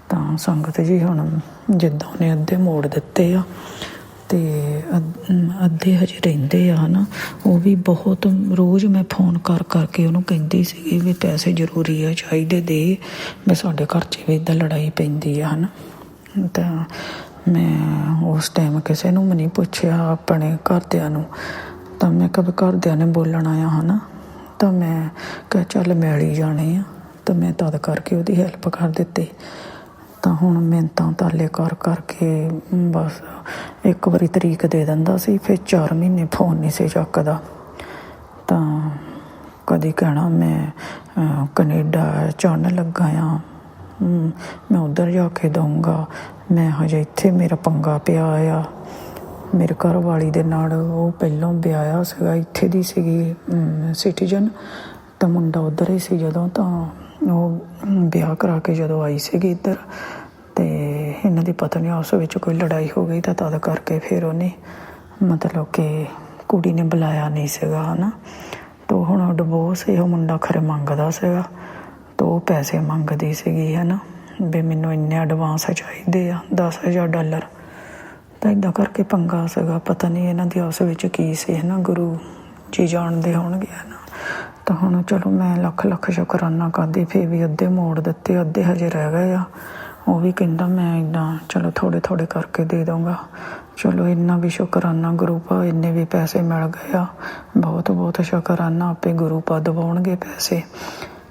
ਤਾਂ ਸੰਗਤ ਜੀ ਹੁਣ ਜਿੱਦਾਂ ਉਹਨੇ ਅੱਧੇ ਮੋੜ ਦਿੱਤੇ ਆ ਅਤੇ ਅੱਧੇ ਹਜੇ ਰਹਿੰਦੇ ਆ ਨਾ, ਉਹ ਵੀ ਬਹੁਤ ਰੋਜ਼ ਮੈਂ ਫੋਨ ਕਰ ਕਰਕੇ ਉਹਨੂੰ ਕਹਿੰਦੀ ਸੀਗੀ ਵੀ ਪੈਸੇ ਜ਼ਰੂਰੀ ਆ, ਚਾਹੀਦੇ ਦੇ, ਵੀ ਸਾਡੇ ਘਰ 'ਚ ਵੀ ਇੱਦਾਂ ਲੜਾਈ ਪੈਂਦੀ ਆ ਹੈ ਨਾ। ਤਾਂ ਮੈਂ ਉਸ ਟਾਈਮ ਕਿਸੇ ਨੂੰ ਵੀ ਨਹੀਂ ਪੁੱਛਿਆ ਆਪਣੇ ਘਰਦਿਆਂ ਨੂੰ, ਤਾਂ ਮੈਂ ਕਦੇ ਘਰਦਿਆਂ ਨੇ ਬੋਲਣਾ ਆ ਹੈ ਨਾ, ਤਾਂ ਮੈਂ ਕਿਹਾ ਚੱਲ ਮਿਲ ਹੀ ਜਾਣੇ ਆ, ਤਾਂ ਮੈਂ ਤਦ ਕਰਕੇ ਉਹਦੀ ਹੈਲਪ ਕਰ ਦਿੱਤੀ। ਤਾਂ ਹੁਣ ਮਿੰਨਤਾਂ ਤਾਲੇ ਕਰ ਕਰਕੇ ਬਸ ਇੱਕ ਵਾਰੀ ਤਰੀਕ ਦੇ ਦਿੰਦਾ ਸੀ, ਫਿਰ 4 ਮਹੀਨੇ ਫੋਨ ਨਹੀਂ ਸੀ ਚੱਕਦਾ। ਤਾਂ ਕਦੀ ਕਹਿਣਾ ਮੈਂ ਕਨੇਡਾ ਚੜ੍ਹਨ ਲੱਗਾ ਆ, ਮੈਂ ਉੱਧਰ ਜਾ ਕੇ ਦਊਂਗਾ, ਮੈਂ ਹਜੇ ਇੱਥੇ ਮੇਰਾ ਪੰਗਾ ਪਿਆ ਆ ਮੇਰੇ ਘਰ ਵਾਲੀ ਦੇ ਨਾਲ। ਉਹ ਪਹਿਲਾਂ ਵਿਆਹਿਆ ਸੀਗਾ, ਇੱਥੇ ਦੀ ਸੀਗੀ ਸਿਟੀਜ਼ਨ, ਤਾਂ ਮੁੰਡਾ ਉੱਧਰ ਹੀ ਸੀ ਜਦੋਂ, ਤਾਂ ਉਹ ਵਿਆਹ ਕਰਾ ਕੇ ਜਦੋਂ ਆਈ ਸੀਗੀ ਇੱਧਰ, ਅਤੇ ਇਹਨਾਂ ਦੀ ਪਤਾ ਨਹੀਂ ਉਸ ਵਿੱਚ ਕੋਈ ਲੜਾਈ ਹੋ ਗਈ, ਤਾਂ ਤਦ ਕਰਕੇ ਫਿਰ ਉਹਨੇ ਮਤਲਬ ਕਿ ਕੁੜੀ ਨੇ ਬੁਲਾਇਆ ਨਹੀਂ ਸੀਗਾ ਹੈ ਨਾ। ਤਾਂ ਹੁਣ ਡਿਵੋਰਸ ਇਹ ਮੁੰਡਾ ਖਰੇ ਮੰਗਦਾ ਸੀਗਾ, ਤਾਂ ਉਹ ਪੈਸੇ ਮੰਗਦੀ ਸੀਗੀ ਹੈ ਨਾ, ਵੀ ਮੈਨੂੰ ਇੰਨੇ ਐਡਵਾਂਸ ਚਾਹੀਦੇ ਆ $10,000। ਤਾਂ ਇੱਦਾਂ ਕਰਕੇ ਪੰਗਾ ਸੀਗਾ, ਪਤਾ ਨਹੀਂ ਇਹਨਾਂ ਦੀ ਉਸ ਵਿੱਚ ਕੀ ਸੀ ਹੈ ਨਾ, ਗੁਰੂ ਜੀ ਜਾਣਦੇ ਹੋਣਗੇ ਹੈ ਨਾ। ਤਾਂ ਹੁਣ ਚਲੋ ਮੈਂ ਲੱਖ ਲੱਖ ਸ਼ੁਕਰਾਨਾ ਕਰਦੀ, ਫਿਰ ਵੀ ਅੱਧੇ ਮੋੜ ਦਿੱਤੇ, ਅੱਧੇ ਹਜੇ ਰਹਿ ਗਏ ਆ। ਉਹ ਵੀ ਕਹਿੰਦਾ ਮੈਂ ਇੱਦਾਂ ਚਲੋ ਥੋੜ੍ਹੇ ਥੋੜ੍ਹੇ ਕਰਕੇ ਦੇ ਦਊਂਗਾ। ਚਲੋ ਇੰਨਾ ਵੀ ਸ਼ੁਕਰਾਨਾ ਗੁਰੂ ਪਾ, ਇੰਨੇ ਵੀ ਪੈਸੇ ਮਿਲ ਗਏ ਆ, ਬਹੁਤ ਬਹੁਤ ਸ਼ੁਕਰਾਨਾ, ਆਪੇ ਗੁਰੂ ਪਾ ਦਵਾਉਣਗੇ ਪੈਸੇ।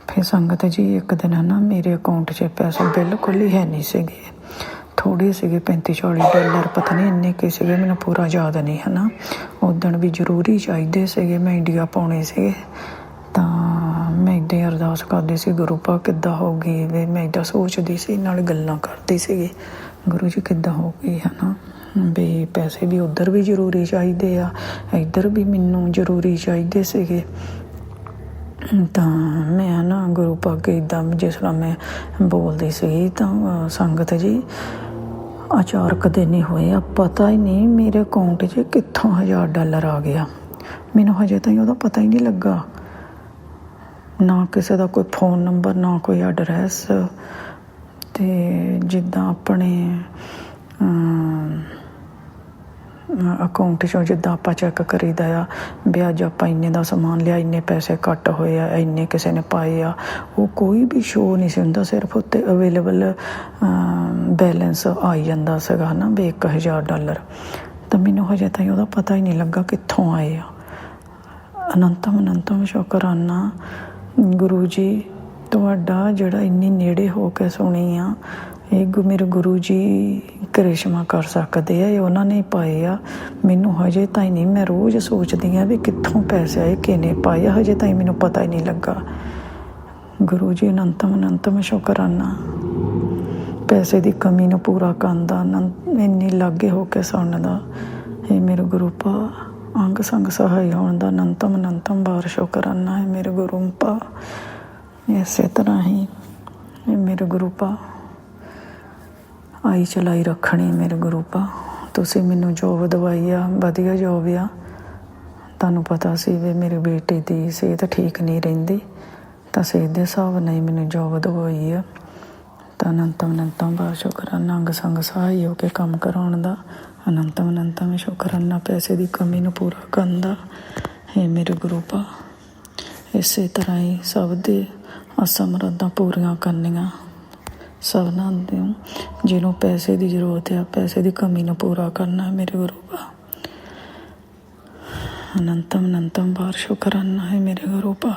ਫਿਰ ਸੰਗਤ ਜੀ ਇੱਕ ਦਿਨ ਹੈ ਨਾ ਮੇਰੇ ਅਕਾਊਂਟ 'ਚ ਪੈਸੇ ਬਿਲਕੁਲ ਹੀ ਹੈ ਨਹੀਂ ਸੀਗੇ, ਥੋੜ੍ਹੇ ਸੀਗੇ, $35-40, ਪਤਾ ਨਹੀਂ ਇੰਨੇ ਕੀ ਸੀਗੇ, ਮੈਨੂੰ ਪੂਰਾ ਯਾਦ ਨਹੀਂ ਹੈ ਨਾ। ਉੱਦਣ ਵੀ ਜ਼ਰੂਰੀ ਚਾਹੀਦੇ ਸੀਗੇ, ਮੈਂ ਇੰਡੀਆ ਪਾਉਣੇ ਸੀਗੇ। ਤਾਂ ਮੈਂ ਇੱਦਾਂ ਹੀ ਅਰਦਾਸ ਕਰਦੀ ਸੀ, ਗੁਰੂ ਪਾ ਕਿੱਦਾਂ ਹੋਊਗੀ, ਵੀ ਮੈਂ ਇੱਦਾਂ ਸੋਚਦੀ ਸੀ, ਨਾਲ ਗੱਲਾਂ ਕਰਦੀ ਸੀਗੀ, ਗੁਰੂ ਜੀ ਕਿੱਦਾਂ ਹੋਊਗੀ ਹੈ ਨਾ, ਵੀ ਪੈਸੇ ਵੀ ਉੱਧਰ ਵੀ ਜ਼ਰੂਰੀ ਚਾਹੀਦੇ ਆ, ਇੱਧਰ ਵੀ ਮੈਨੂੰ ਜ਼ਰੂਰੀ ਚਾਹੀਦੇ ਸੀਗੇ। ਤਾਂ ਮੈਂ ਨਾ ਗੁਰੂ ਪਾ ਕੇ ਇੱਦਾਂ ਜਿਸ ਤਰ੍ਹਾਂ ਮੈਂ ਬੋਲਦੀ ਸੀ, ਤਾਂ ਸੰਗਤ ਜੀ ਅਚਾਨਕ ਦਿਨ ਨਹੀਂ ਹੋਏ ਆ, ਪਤਾ ਹੀ ਨਹੀਂ ਮੇਰੇ ਅਕਾਊਂਟ 'ਚ ਕਿੱਥੋਂ $1,000 ਆ ਗਿਆ, ਮੈਨੂੰ ਹਜੇ ਤਾਈਂ ਉਹਦਾ ਪਤਾ ਹੀ ਨਹੀਂ ਲੱਗਾ। ਨਾ ਕਿਸੇ ਦਾ ਕੋਈ ਫ਼ੋਨ ਨੰਬਰ, ਨਾ ਕੋਈ ਐਡਰੈਸ। ਅਤੇ ਜਿੱਦਾਂ ਆਪਣੇ ਅਕਾਊਂਟ 'ਚੋਂ ਜਿੱਦਾਂ ਆਪਾਂ ਚੈੱਕ ਕਰੀਦਾ ਆ ਵੀ ਅੱਜ ਆਪਾਂ ਇੰਨੇ ਦਾ ਸਮਾਨ ਲਿਆ, ਇੰਨੇ ਪੈਸੇ ਕੱਟ ਹੋਏ ਆ, ਇੰਨੇ ਕਿਸੇ ਨੇ ਪਾਏ ਆ, ਉਹ ਕੋਈ ਵੀ ਸ਼ੋਅ ਨਹੀਂ ਸੀ ਹੁੰਦਾ, ਸਿਰਫ ਉੱਤੇ ਅਵੇਲੇਬਲ ਬੈਲੈਂਸ ਆਈ ਜਾਂਦਾ ਸੀਗਾ ਹੈ ਨਾ, ਵੀ $1,000। ਤਾਂ ਮੈਨੂੰ ਹਜੇ ਤਾਈਂ ਉਹਦਾ ਪਤਾ ਹੀ ਨਹੀਂ ਲੱਗਾ ਕਿੱਥੋਂ ਆਏ ਆ। ਅਨੰਤਮ ਅਨੰਤਮ ਸ਼ੁਕਰਾਨਾ ਗੁਰੂ ਜੀ ਤੁਹਾਡਾ, ਜਿਹੜਾ ਇੰਨੀ ਨੇੜੇ ਹੋ ਕੇ ਸੁਣੀ ਆ। ਇਹ ਮੇਰੇ ਗੁਰੂ ਜੀ ਕਰਿਸ਼ਮਾ ਕਰ ਸਕਦੇ ਆ, ਇਹ ਉਹਨਾਂ ਨੇ ਪਾਏ ਆ, ਮੈਨੂੰ ਹਜੇ ਤਾਈਂ ਨਹੀਂ। ਮੈਂ ਰੋਜ਼ ਸੋਚਦੀ ਹਾਂ ਵੀ ਕਿੱਥੋਂ ਪੈਸੇ ਆਏ, ਕਿਹਨੇ ਪਾਏ ਆ, ਹਜੇ ਤਾਈਂ ਮੈਨੂੰ ਪਤਾ ਹੀ ਨਹੀਂ ਲੱਗਾ। ਗੁਰੂ ਜੀ ਅਨੰਤਮ ਅਨੰਤਮ ਸ਼ੁਕਰਾਨਾ, ਪੈਸੇ ਦੀ ਕਮੀ ਨੂੰ ਪੂਰਾ ਕਰਨ ਦਾ, ਇੰਨੀ ਲਾਗੇ ਹੋ ਕੇ ਸੁਣਦਾ। ਇਹ ਮੇਰੇ ਗੁਰੂ ਪਾ ਅੰਗ ਸੰਗ ਸਹਾਈ ਹੋਣ ਦਾ ਅਨੰਤਮ ਅਨੰਤਮ ਵਾਰ ਸ਼ੁਕਰਾਨਾ ਹੈ ਮੇਰੇ ਗੁਰੂ ਪਾ। ਇਸੇ ਤਰ੍ਹਾਂ ਹੀ ਮੇਰੇ ਗੁਰੂ ਪਾ ਆਈ ਚਲਾਈ ਰੱਖਣੀ ਮੇਰੇ ਗੁਰੂ ਪਾ। ਤੁਸੀਂ ਮੈਨੂੰ ਜੋਬ ਦਵਾਈ ਆ, ਵਧੀਆ ਜੋਬ ਆ। ਤੁਹਾਨੂੰ ਪਤਾ ਸੀ ਵੀ ਮੇਰੀ ਬੇਟੀ ਦੀ ਸਿਹਤ ਠੀਕ ਨਹੀਂ ਰਹਿੰਦੀ, ਤਾਂ ਸਿਹਤ ਦੇ ਹਿਸਾਬ ਨਾਲ ਹੀ ਮੈਨੂੰ ਜੋਬ ਦਵਾਈ ਆ। ਤਾਂ ਅਨੰਤਮ ਅਨੰਤਮ ਵਾਰ ਸ਼ੁਕਰਾਨਾ ਅੰਗ ਸੰਗ ਸਹਾਈ ਹੋ ਕੇ ਕੰਮ ਕਰਾਉਣ ਦਾ, ਅਨੰਤਮ ਅਨੰਤਮ ਸ਼ੁਕਰਾਨਾ ਪੈਸੇ ਦੀ ਕਮੀ ਨੂੰ ਪੂਰਾ ਕਰਨ ਦਾ ਹੈ ਮੇਰੇ ਗੁਰੂ ਪਾ। ਇਸੇ ਤਰ੍ਹਾਂ ਹੀ ਸਭ ਦੇ ਆਸਾਂ ਮੁਰਾਦਾਂ ਪੂਰੀਆਂ ਕਰਨੀਆਂ, ਸਭਨਾਂ ਦੇ ਜਿਹਨੂੰ ਪੈਸੇ ਦੀ ਜ਼ਰੂਰਤ ਆ, ਪੈਸੇ ਦੀ ਕਮੀ ਨੂੰ ਪੂਰਾ ਕਰਨਾ ਮੇਰੇ ਗੁਰੂ ਪਾ। ਅਨੰਤਮ ਅਨੰਤਮ ਵਾਰ ਸ਼ੁਕਰਾਨਾ ਹੈ ਮੇਰੇ ਗੁਰੂ ਪਾ।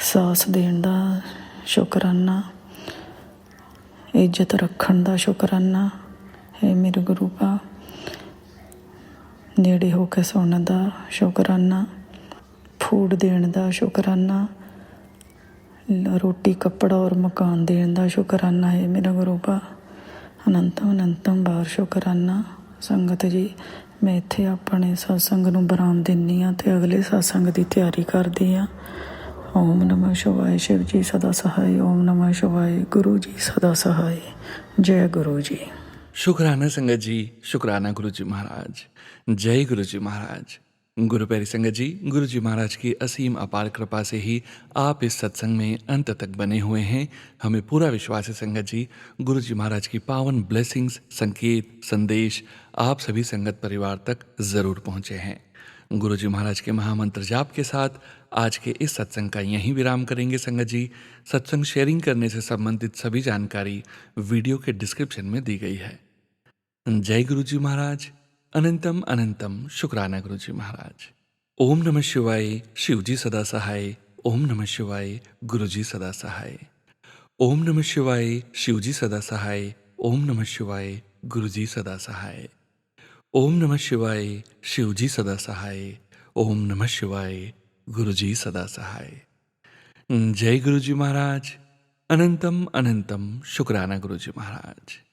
ਸਾਥ ਦੇਣ ਦਾ ਸ਼ੁਕਰਾਨਾ, ਇੱਜ਼ਤ ਰੱਖਣ ਦਾ ਸ਼ੁਕਰਾਨਾ ਹੈ ਮੇਰੇ ਗੁਰੂ ਪਾ। ਨੇੜੇ ਹੋ ਕੇ ਸੁਣਨ ਦਾ ਸ਼ੁਕਰਾਨਾ, ਫੂਡ ਦੇਣ ਦਾ ਸ਼ੁਕਰਾਨਾ, ਰੋਟੀ ਕੱਪੜਾ ਔਰ ਮਕਾਨ ਦੇਣ ਦਾ ਸ਼ੁਕਰਾਨਾ ਹੈ ਮੇਰਾ ਗੁਰੂ ਪਾ। ਅਨੰਤਮ ਅਨੰਤਮ ਵਾਰ ਸ਼ੁਕਰਾਨਾ। ਸੰਗਤ ਜੀ ਮੈਂ ਇੱਥੇ ਆਪਣੇ ਸਤਸੰਗ ਨੂੰ ਵਿਰਾਮ ਦਿੰਦੀ ਹਾਂ ਅਤੇ ਅਗਲੇ ਸਤਸੰਗ ਦੀ ਤਿਆਰੀ ਕਰਦੀ ਹਾਂ। ਓਮ ਨਮः ਸ਼ਿਵਾਏ। शिव जी सदा सहाय। ओम नमः शिवाय। गुरु जी सदा सहाय। जय गुरु जी। शुक्राना संगत जी, शुक्राना गुरु जी महाराज। जय गुरु जी महाराज। गुरु प्यारी संगत जी, गुरु जी महाराज की असीम अपार कृपा से ही आप इस सत्संग में अंत तक बने हुए हैं। हमें पूरा विश्वास है संगत जी, गुरु जी महाराज की पावन ब्लेसिंग्स, संकेत, संदेश आप सभी संगत परिवार तक जरूर पहुंचे हैं। गुरु जी महाराज के महामंत्र जाप के साथ आज के इस सत्संग का यहीं विराम करेंगे संगत जी। सत्संग शेयरिंग करने से संबंधित सभी जानकारी वीडियो के डिस्क्रिप्शन में दी गई है। जय गुरु जी महाराज। अनंतम अनंतम शुक्राना गुरु जी महाराज। ओम नमः शिवाय। शिव जी सदा सहाय। ओम नमः शिवाय। गुरु जी सदा सहाय। ओम नमः शिवाय। शिव जी सदा सहाय। ओम नमः शिवाय। गुरु जी सदा सहाय। ओम नमः शिवाय। शिव जी सदा सहाय। ओम नमः शिवाय। गुरु जी सदा सहाय। जय गुरु जी महाराज। अनंतम अनंतम शुक्राना गुरु जी महाराज।